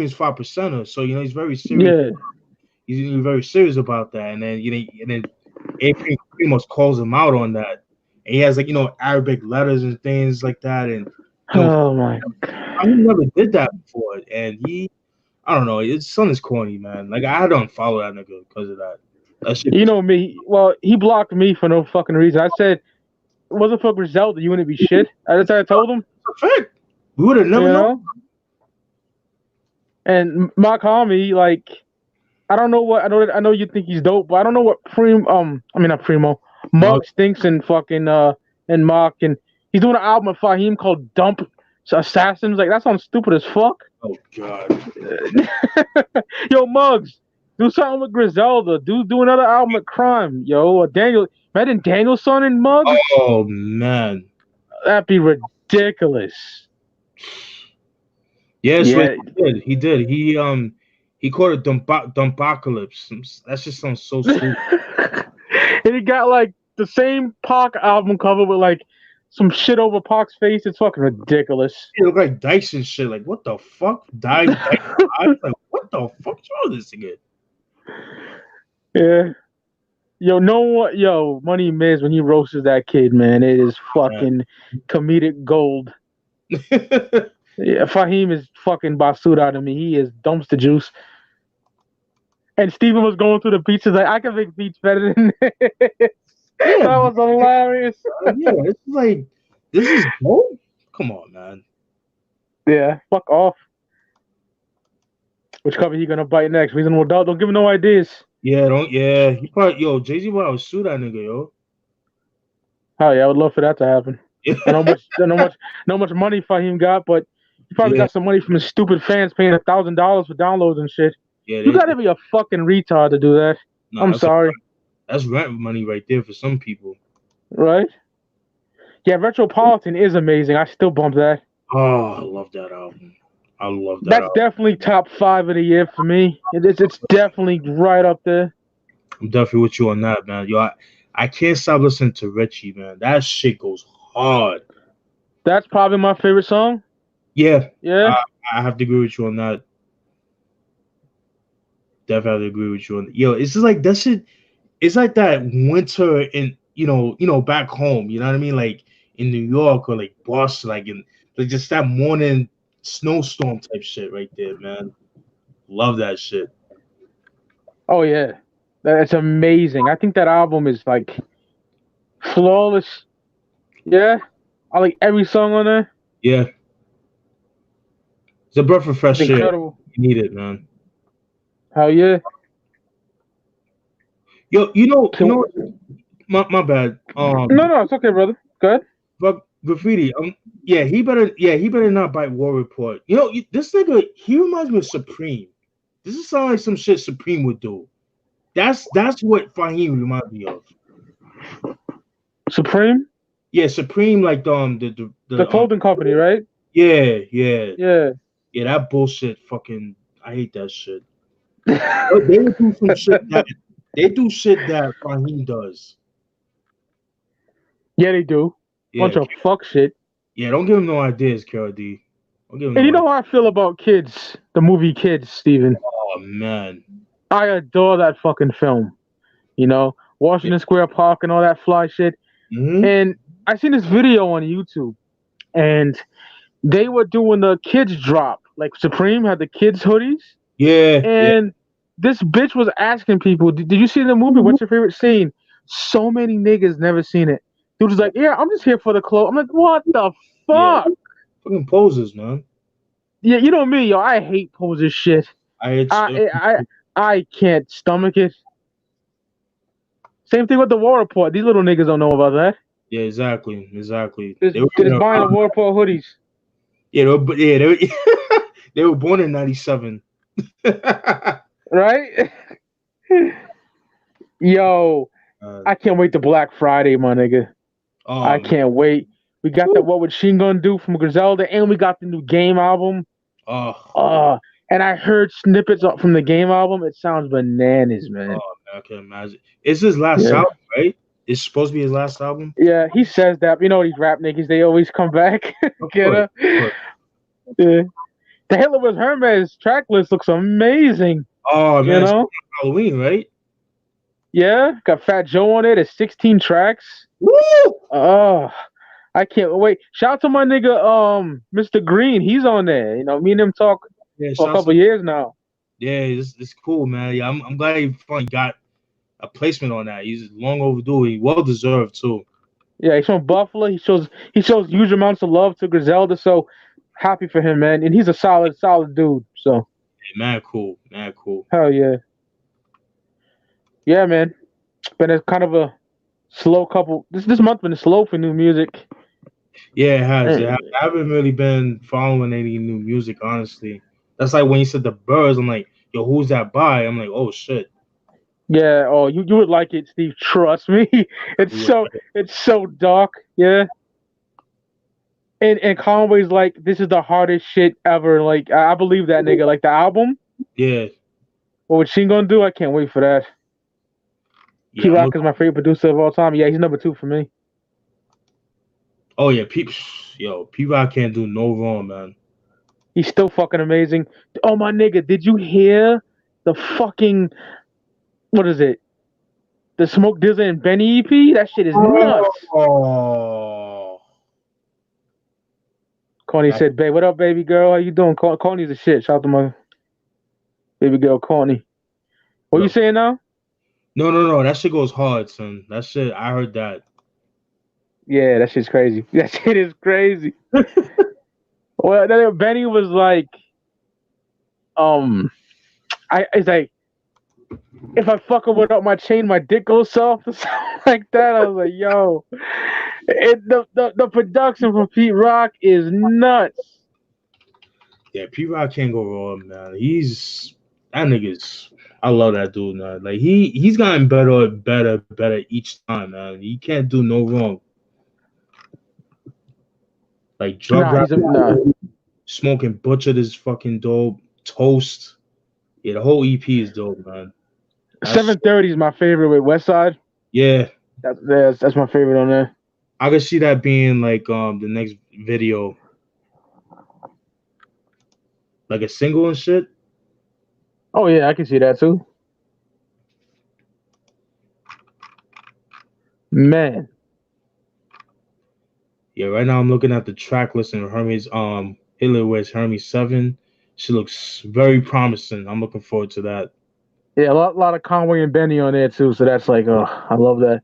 is 5%er, so he's very serious. Yeah. He's very serious about that, and then A-Cream pretty much calls him out on that. And he has like Arabic letters and things like that, and oh my God, I never did that before, and I don't know, his son is corny, man. Like I had to unfollow that nigga because of that. That shit. You know me. Well, he blocked me for no fucking reason. I said, "It wasn't for Griselda, you wouldn't be shit." That's what I told him. Perfect. We would have never known. And my homie, like, I don't know what I know you think he's dope, but I don't know what Muggs thinks and fucking and Mock, and he's doing an album of Fahim called Dump Assassins. Like that sounds stupid as fuck. Oh God. Yo, Muggs, do something with Griselda. Do another album with Crime. Yo, Daniel. Imagine Danielson and Muggs. Oh man, that'd be ridiculous. Yes, yeah. He did. He called it Dumpocalypse. That just sounds so stupid. And he got like the same Pac album cover with like some shit over Pac's face. It's fucking ridiculous. It looked like Dice and shit. Like, what the fuck? Dice. I was like, what the fuck's wrong with this again? Yeah. Yo, Money Miz, when he roasts that kid, man, it is fucking comedic gold. Yeah, Fahim is fucking Basuda to me. He is dumpster juice. And Steven was going through the beats. He's like, I can make beats better than this. That was hilarious. Yeah, it's like, this is dope. Come on, man. Yeah, fuck off. Which cover he gonna bite next? Reasonable Doubt. Don't give him no ideas. Yeah, He probably, Jay-Z would sue that nigga, yo. Oh yeah, I would love for that to happen. I know much money Fahim got, but he probably got some money from his stupid fans paying $1,000 for downloads and shit. Yeah, you gotta be a fucking retard to do that. No, I'm sorry. That's rent money right there for some people. Right? Yeah, Retropolitan is amazing. I still bump that. Oh, I love that album. I love that. That's definitely top 5 of the year for me. It's definitely right up there. I'm definitely with you on that, man. Yo, I can't stop listening to Richie, man. That shit goes hard. That's probably my favorite song. Yeah. I have to agree with you on that. definitely agree with you. Yo, it's just like that shit. It's like that winter in back home. You know what I mean? Like in New York or like Boston, like just that morning snowstorm type shit right there, man. Love that shit. Oh yeah, that's amazing. I think that album is like flawless. Yeah, I like every song on there. Yeah, it's a breath of It's fresh air. incredible. You need it, man. Hell yeah. Yo, So, my bad. no, it's okay, brother. Good. But graffiti. He better not bite War Report. This nigga, he reminds me of Supreme. This is sound like some shit Supreme would do. That's what Fahim reminds me of. Supreme, Yeah, Supreme, like the clothing company, right? yeah, Yeah. that bullshit. Fucking, I hate that shit. They would do some shit that they do shit that Fahim does. Yeah, they do. Yeah, Bunch of fuck shit. yeah. Don't give him no ideas, Carol D. Don't give him And no you know ideas. how I feel about Kids, the movie Kids, Steven. Oh man. I adore that fucking film. You know, Washington Square Park and all that fly shit. Mm-hmm. And I seen this video on YouTube, and they were doing the kids drop. Like Supreme had the kids hoodies, Yeah, and this bitch was asking people, "Did you see the movie? What's your favorite scene?" So many niggas never seen it. Dude was like, "Yeah, I'm just here for the clothes." I'm like, "What the yeah. fuck?" Fucking poses, man. Yeah, you know me, yo. I hate poser shit. I can't stomach it. Same thing with the War Report. These little niggas don't know about that. Yeah, exactly. They're just buying the War Report hoodies. Yeah, they were born in '97. Right? Yo, I can't wait to Black Friday, my nigga. I can't wait. We got the What Would Sheen Gonna Do from Griselda, and we got the new Game album. And I heard snippets from the Game album. It sounds bananas, man. Man, I can imagine. It's his last album, right? It's supposed to be his last album. Yeah, he says that. You know these rap niggas, they always come back. Yeah. The Hitler with Hermes track list looks amazing. Oh man, it's Halloween, right? Yeah, got Fat Joe on it. It's 16 tracks. Woo! Oh, I can't wait. Shout out to my nigga, Mr. Green. He's on there. You know, me and him talk for a couple years now. Yeah, it's cool, man. Yeah, I'm glad he finally got a placement on that. He's long overdue. He well deserved too. Yeah, he's from Buffalo. He shows huge amounts of love to Griselda. So happy for him, man. And he's a solid dude. So mad cool. Hell yeah. Yeah, man. Been a kind of a slow couple. This month been slow for new music. Yeah, it has. Yeah, I haven't really been following any new music, honestly. That's like when you said the Birds. I'm like, yo, who's that by? I'm like, oh shit. Yeah. Oh, you would like it, Steve. Trust me. It's so dark. Yeah. And Conway's like, this is the hardest shit ever. Like, I believe that nigga. Like the album. Yeah. What Sheen gonna do? I can't wait for that. Yeah, P-Rock is my favorite producer of all time. Yeah, he's number 2 for me. Oh yeah, P-Rock can't do no wrong, man. He's still fucking amazing. Oh my nigga, did you hear the fucking what is it? The Smoke Dizza and Benny EP? That shit is nuts. Oh. Connie said, "Babe, what up, baby girl? How you doing?" Connie's a shit. Shout out to my baby girl, Connie. What you saying now? No. That shit goes hard, son. That shit, I heard that. Yeah, that shit's crazy. That shit is crazy. Well, then Benny was like, it's like, if I fuck her without my chain, my dick goes soft or something like that. I was like, yo, the production from Pete Rock is nuts. Yeah, P-Rock can't go wrong, man. That nigga's. I love that dude, man. Like he's gotten better each time, man. He can't do no wrong. Like drug Smoking Butcher is fucking dope. Toast. Yeah, the whole EP is dope, man. 730 is my favorite with Westside. Yeah. That's my favorite on there. I could see that being like the next video. Like a single and shit. Oh yeah, I can see that too. Man. Yeah, right now I'm looking at the track list and Hermes Hitler wears Hermes 7. She looks very promising. I'm looking forward to that. Yeah, lot of Conway and Benny on there too, so that's like, oh, I love that.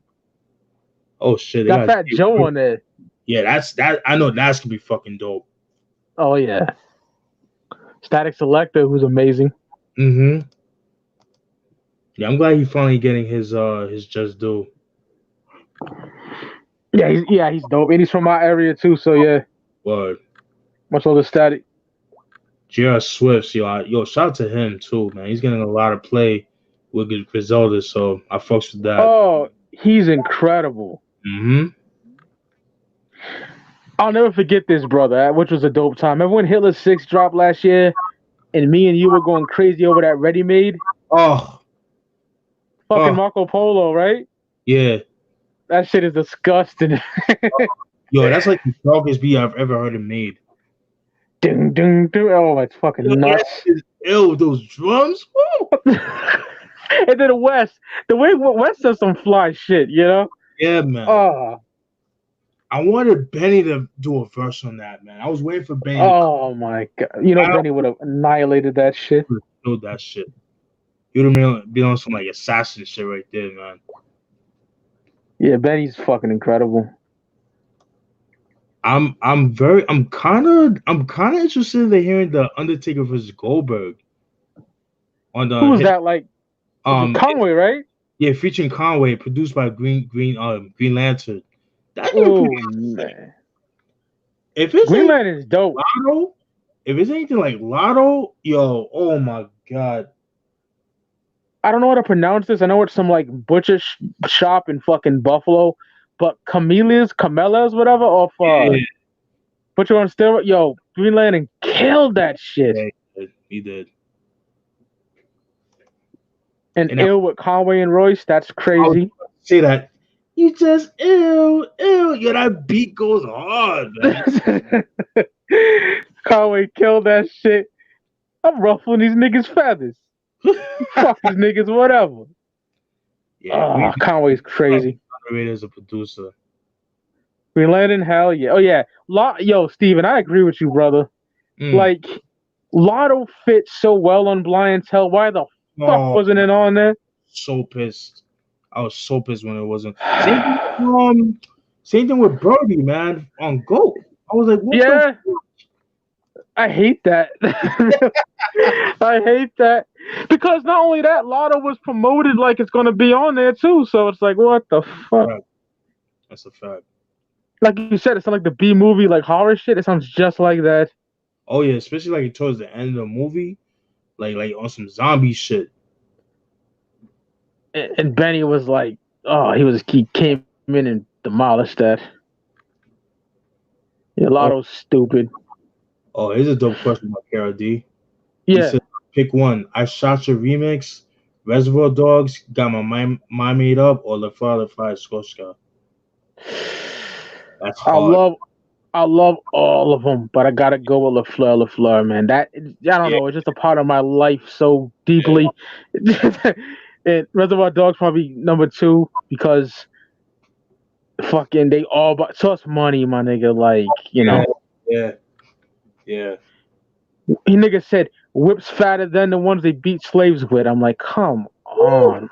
Oh shit, they Got got Fat Joe on there. yeah, that I know that's gonna be fucking dope. Oh yeah. Static Selector, who's amazing. Mm-hmm. Yeah, I'm glad he's finally getting his just due. Yeah, he's dope. And he's from my area too, so yeah. Word. Much older Static. J.R. Swift, yo, shout out to him too, man. He's getting a lot of play with Griselda, so I fucks with that. Oh, he's incredible. Mm-hmm. I'll never forget this, brother, which was a dope time. Remember when Hitler 6 dropped last year and me and you were going crazy over that Ready Made? Oh. Fucking Marco Polo, right? Yeah. That shit is disgusting. Yo, that's like the darkest beat I've ever heard him made. Ding, ding, ding. Oh, it's fucking nuts. Ew, those drums. And then the way West does some fly shit, you know? Yeah, man. I wanted Benny to do a verse on that, man. I was waiting for Benny. Oh my god! You know, Benny would have annihilated that shit. Killed that shit. You'd have been on some like assassin shit right there, man. Yeah, Benny's fucking incredible. I'm kind of interested in hearing the Undertaker versus Goldberg. On the who was that? Like, Conway, right? Yeah, featuring Conway, produced by Green Lantern. Oh man! If it's Green Lantern is dope. Lotto, if it's anything like Lotto, yo, oh my god! I don't know how to pronounce this. I know it's some like butcher shop in fucking Buffalo, but Camellias, whatever, off Butcher on Steroids. Yo, Green Lantern killed that shit. Yeah, he did. And ill with Conway and Royce, that's crazy. Say that. You just ill. Yo, that beat goes hard, man. Conway killed that shit. I'm ruffling these niggas' feathers. Fuck these niggas, whatever. Yeah, Conway's crazy. Underrated as a producer. Green Lantern, hell yeah. Oh yeah. Yo, Steven, I agree with you, brother. Like, Lotto fits so well on Blind Tell. Why the fuck wasn't it on there? So pissed. I was so pissed when it wasn't. Same thing with Birdie, man, on GOAT. I was like, what the fuck? I hate that. I hate that. Because not only that, Lotto was promoted like it's going to be on there too. So it's like, what the fuck? That's a fact. Like you said, it's like the B movie, like horror shit. It sounds just like that. Oh, yeah, especially like towards the end of the movie. Like on some zombie shit. And Benny was like, he came in and demolished that. Yeah, Lotto's stupid. Oh, here's a dope question about KRD. Yeah. He said, pick one. I Shot Your remix, Reservoir Dogs, Got My Mind Made Up, or La Fleur Scotia. That's hard. I love all of them, but I gotta go with LaFleur, man. That I don't know, it's just a part of my life so deeply. Yeah. And Reservoir Dogs probably number 2 because fucking they all but trust money, my nigga. Like, you know. Yeah. He nigga said whips fatter than the ones they beat slaves with. I'm like, come on, man.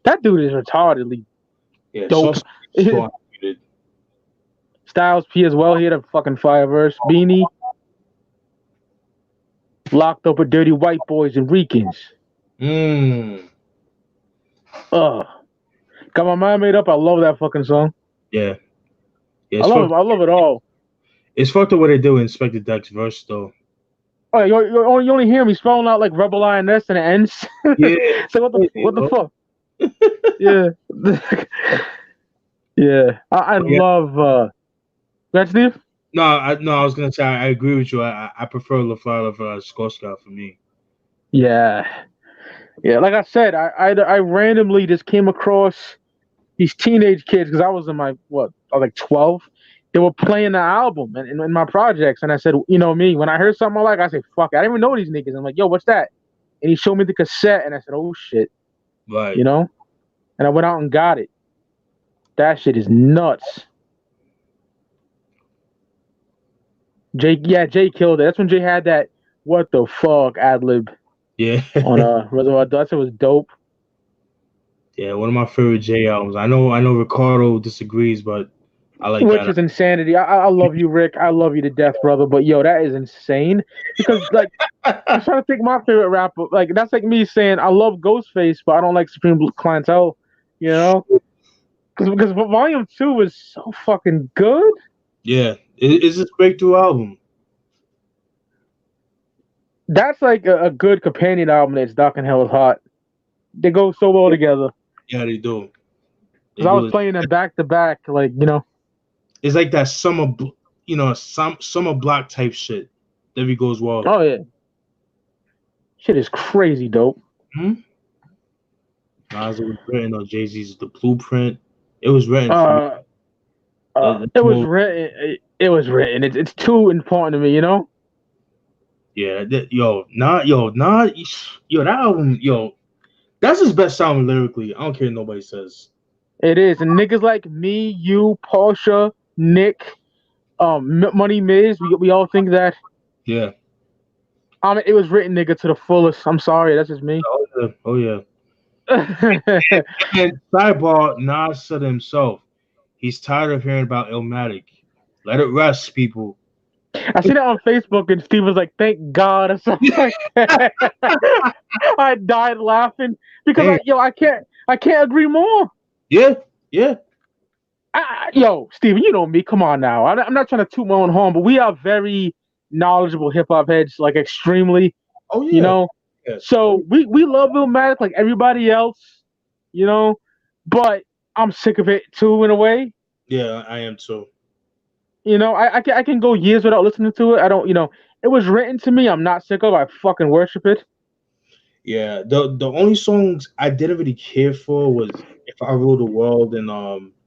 That dude is retardedly dope. Styles P as well. He had a fucking fire verse. Beanie. Locked up with dirty white boys and Ricans. Got My Mind Made Up. I love that fucking song. Yeah. I love it all. It's fucked up what they do in Inspector Deck's verse, though. Oh, you only hear me spelling out like Rebel Lioness and it ends. Yeah. So what the fuck? Yeah. Yeah. I love. That Steve? No, I was gonna say I agree with you. I prefer La Fleur Scotia for me. Yeah. Like I said, I randomly just came across these teenage kids because I was in my I was like 12. They were playing the album in my projects, and I said, you know me, when I heard something I like, I say, fuck it. I didn't even know these niggas. I'm like, yo, what's that? and he showed me the cassette, and I said, "Oh shit," Right. you know. And I went out and got it. That shit is nuts. Jay killed it. That's when Jay had that "what the fuck" ad lib Yeah. on Reservoir Dogs. It was dope. Yeah, one of my favorite J albums. I know Ricardo disagrees, but I like Which that. is insanity. I love you, Rick. I love you to death, brother. But yo, that is insane. Because like I'm trying to think my favorite rapper. Like that's like me saying I love Ghostface, but I don't like Supreme Clientele. You know, because Volume 2 is so fucking good. Yeah, it's a breakthrough album. That's like a good companion album. That's Doc and Hell is Hot. They go so well together. Yeah, they do. They Because I was do. playing them back to back, like you know. It's like that summer block type shit. That goes well. Oh yeah, shit is crazy dope. Hmm? Nas, it was written on Jay-Z's The Blueprint. It was written for me. Uh, That's it was more, written. It was written. It's too important to me, you know. yeah, that album, that's his best album lyrically. I don't care what nobody says. It is, and niggas like me, you, Portia, Nick, Money Miz, we all think that. Yeah. I mean, it was written, nigga, to the fullest. I'm sorry, that's just me. Oh yeah. And sidebar, Nas said himself, he's tired of hearing about Illmatic. Let it rest, people. I seen it on Facebook, and Steve was like, "Thank God," or something like that. I died laughing because I can't agree more. Yeah, yeah. Yo, Steven, you know me. Come on now. I'm not trying to toot my own horn, but we are very knowledgeable hip hop heads, like extremely. Oh yeah. You know, Yes. so we love Illmatic like everybody else, you know, but I'm sick of it too in a way. Yeah, I am too. You know, I can go years without listening to it. I don't, you know, it was written to me. I'm not sick of. I fucking worship it. Yeah, the only songs I didn't really care for was If I Rule the World and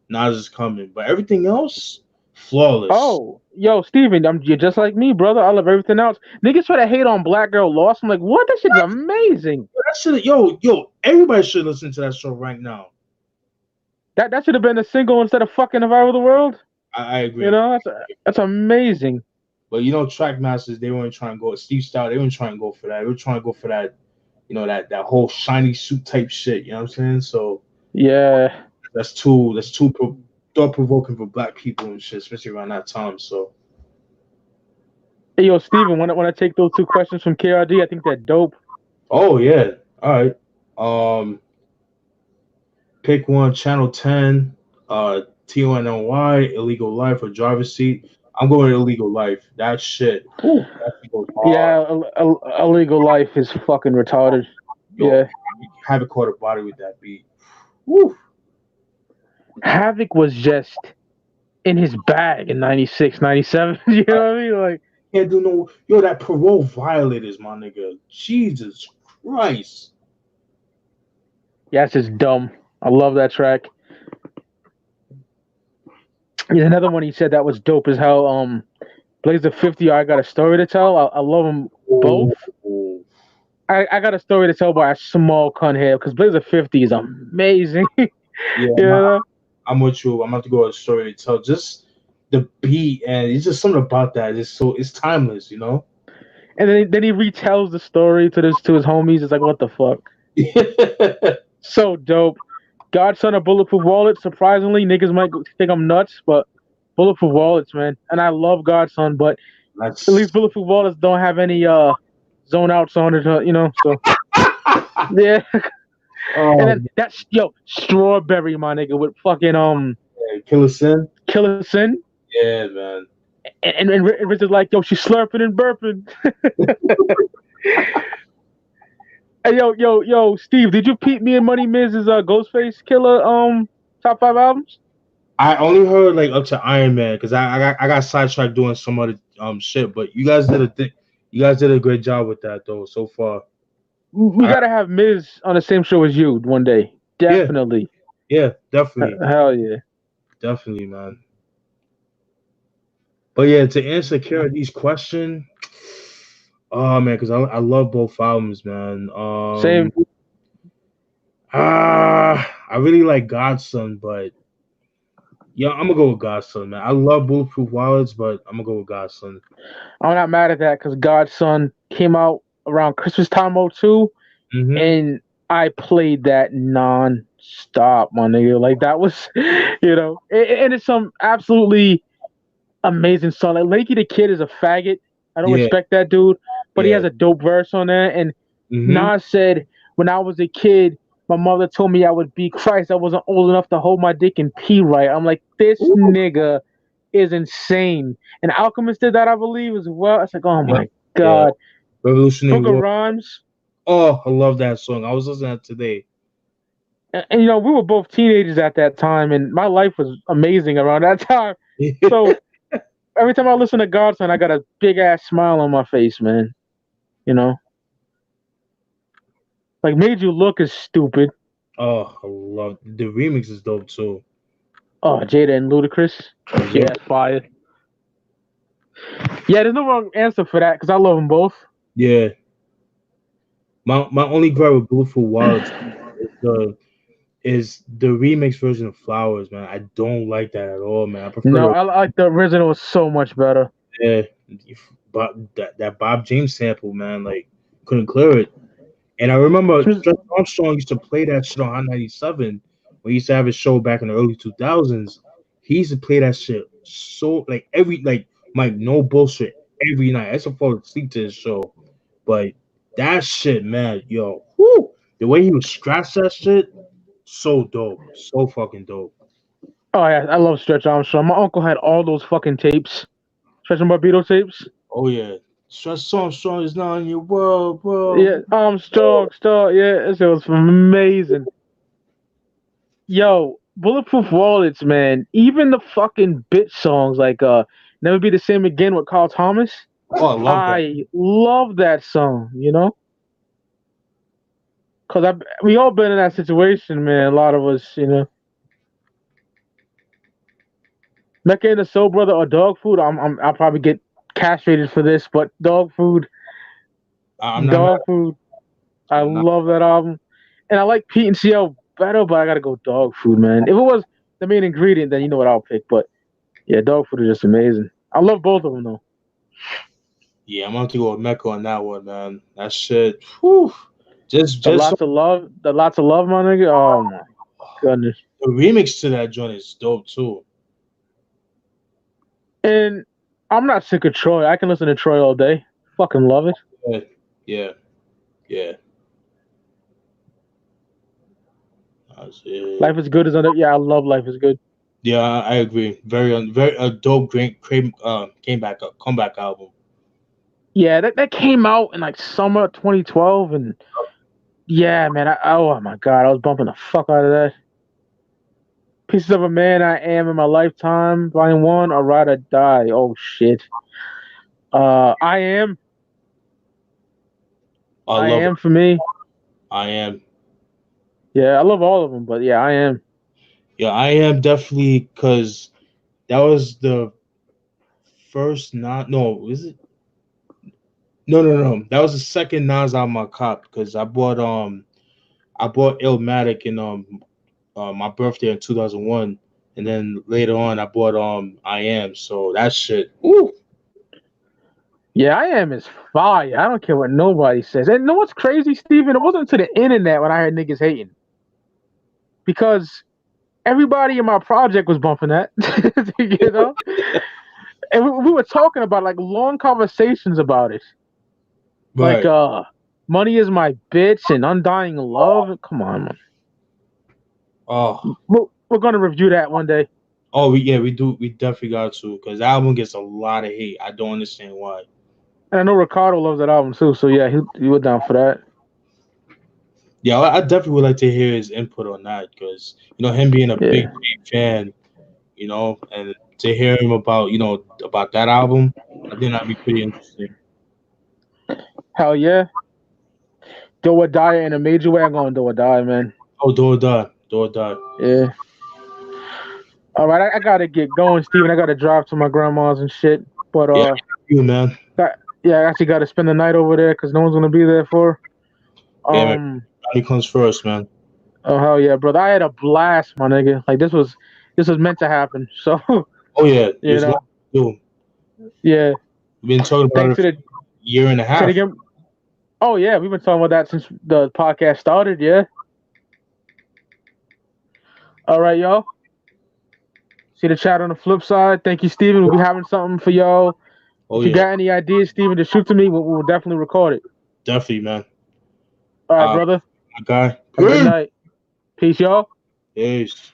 Nas Is Coming, but everything else flawless. Oh, yo, Steven, you're just like me, brother. I love everything else. Niggas try to hate on Black Girl Lost. I'm like, what? That shit is amazing. That shit, yo, everybody should listen to that song right now. That should have been a single instead of fucking If I Rule the World. I agree. You know, that's amazing. But you know, Track Masters, they weren't trying to go Steve Style, they weren't trying to go for that. They were trying to go for that, that whole shiny suit type shit. You know what I'm saying? So yeah, that's too thought provoking for black people and shit, especially around that time. So hey, yo, Steven, when I take those two questions from KRD, I think they're dope. oh yeah. All right. Pick one, Channel 10, TONY, Illegal Life, or Driver's Seat. I'm going Illegal Life. That shit. Ooh, that shit goes hard. Yeah, Illegal Life is fucking retarded. Yo, yeah. Havoc caught a body with that beat. Woo. Havoc was just in his bag in 96, 97. You know what I mean? Like, can't do no. Yo, that Parole Violators, my nigga. Jesus Christ. Yeah, it's just dumb. I love that track. Yeah, another one he said that was dope as hell. Blaze of 50, I Got a Story to Tell. I love them both. I got a story to tell by a small cunt here because Blaze of 50 is amazing. Yeah. I'm with you. I'm about to go with a story to tell. Just the beat and it's just something about that. It's timeless, you know. And then he retells the story to his homies. It's like, what the fuck? So dope. Godson of Bulletproof Wallets. Surprisingly, niggas might think I'm nuts, but Bulletproof Wallets, man. And I love Godson, but at least Bulletproof Wallets don't have any zone outs on it, you know. So yeah. And then that's Strawberry, my nigga, with fucking Killer Sin. Killer Sin. Yeah, man. And Rich is like, yo, she's slurping and burping. Hey, yo, Steve, did you peep me and Money Miz's Ghostface Killer top 5 albums? I only heard like up to Iron Man because I got sidetracked doing some other shit. But you guys did a great job with that though so far. We gotta have Miz on the same show as you one day. Definitely. Yeah, definitely. Hell yeah. Definitely, man. But yeah, to answer KRD's question, Oh man, because I love both albums, man. Same. I really like Godson, but yeah, I'm gonna go with Godson, man. I love Bulletproof Wallets, but I'm gonna go with Godson. I'm not mad at that because Godson came out around Christmas time '02, Mm-hmm. and I played that non-stop, my nigga. Like that was, and it's some absolutely amazing song. Like Lakey the Kid is a faggot. I don't Yeah, respect that dude, but he yeah. has a dope verse on there. And Mm-hmm. Nas said, "When I was a kid, my mother told me I would be Christ. I wasn't old enough to hold my dick and pee right." I'm like, this Ooh. nigga is insane. And Alchemist did that, I believe, as well. It's like, oh Yeah, my yeah. god. Revolutionary Book of War. Rhymes. Oh, I love that song. I was listening to that today. And we were both teenagers at that time, and my life was amazing around that time. So every time I listen to Godson, I got a big ass smile on my face, man. You know, like Made You Look is stupid. Oh, I love the remix is dope too. Oh, Jada and Ludacris. Yep. Yeah, it's fire. Yeah, there's no wrong answer for that because I love them both. Yeah. My only gripe with Bluefoot Wallets is the remix version of Flowers, man. I don't like that at all, man. I prefer No, the I like the original so much better. yeah, that Bob James sample, man. Like couldn't clear it. And I remember Stretch Armstrong used to play that shit on Hot 97 when he used to have his show back in the early 2000s. He used to play that shit so like every like no bullshit every night. I used to fall asleep to his show, but that shit, man, yo, whoo, the way he would scratch that shit, so dope, so fucking dope. Oh yeah, I love Stretch Armstrong. My uncle had all those fucking tapes, Stretch and Barbito tapes. Oh yeah, Stretch Armstrong is not in your world, bro. Yeah, Armstrong, Star. Yeah, it was amazing. Yo, Bulletproof Wallets, man. Even the fucking bitch songs like "Never Be the Same Again" with Carl Thomas. Oh, I love that. I love that song. Cause we all been in that situation, man. A lot of us. Mecca and the Soul Brother or Dog Food. I'll probably get castrated for this, but Dog Food, I'm not mad. Dog Food. I I'm not. love that album, and I like Pete and CL better, but I gotta go Dog Food, man. If it was the main ingredient, then you know what I'll pick. But yeah, Dog Food is just amazing. I love both of them though. Yeah, I'm gonna have to go with Mecca on that one, man. That shit, whew. The Just so lots of love, my nigga. Oh my goodness. the remix to that joint is dope too. And I'm not sick of Troy. I can listen to Troy all day. Fucking love it. Yeah, yeah, yeah. That's it. Life is good is under. Yeah, I love Life is good. Yeah, I agree. Very a dope, great, comeback album. Yeah, that came out in like summer 2012, and yeah, man. Oh my god, I was bumping the fuck out of that. Pieces of a Man I Am in My Lifetime, Volume 1, or Ride or Die. Oh shit. I Am. I I love it. Am for me. I am. Yeah, I love all of them, but yeah, I Am. Yeah, I am definitely because that was the first not no is it no that was the second Nas album I cop because I bought Illmatic in my birthday in 2001, and then later on I bought I Am. So that shit. Ooh. Yeah, I Am is fire. I don't care what nobody says. And you know what's crazy, Steven? It wasn't to the internet when I heard niggas hating. Because everybody in my project was bumping that. you know? And we were talking about like long conversations about it. Like Right. Money Is My Bitch and Undying Love. Come on, man. Oh. We're gonna review that one day. Oh, we definitely got to because the album gets a lot of hate. I don't understand why. And I know Ricardo loves that album too, so yeah, he was down for that. Yeah, I definitely would like to hear his input on that because him being a Yeah. big fan, and to hear him about about that album, I think that'd be pretty interesting. Hell yeah. Do or Die in a major way. I'm going Do or Die, man. Oh, Do or Die, Do or Die. Yeah. All right, I gotta get going, Steven. I gotta drive to my grandma's and shit. But Yeah, you man. Yeah, I actually got to spend the night over there because no one's gonna be there for. Yeah, man. Body comes first, man. Oh hell yeah, brother! I had a blast, my nigga. Like this was meant to happen. So Oh yeah, you know, yeah. we've been talking about Thanks it for for the a year and a say it half. again. Oh yeah, we've been talking about that since the podcast started. Yeah. All right, y'all. See the chat on the flip side. Thank you, Steven. We'll be having something for y'all. Oh If you yeah, got any ideas, Steven, just shoot to me. We'll definitely record it. definitely, man. All right, brother. My guy. Have a good night. Peace, y'all. Peace.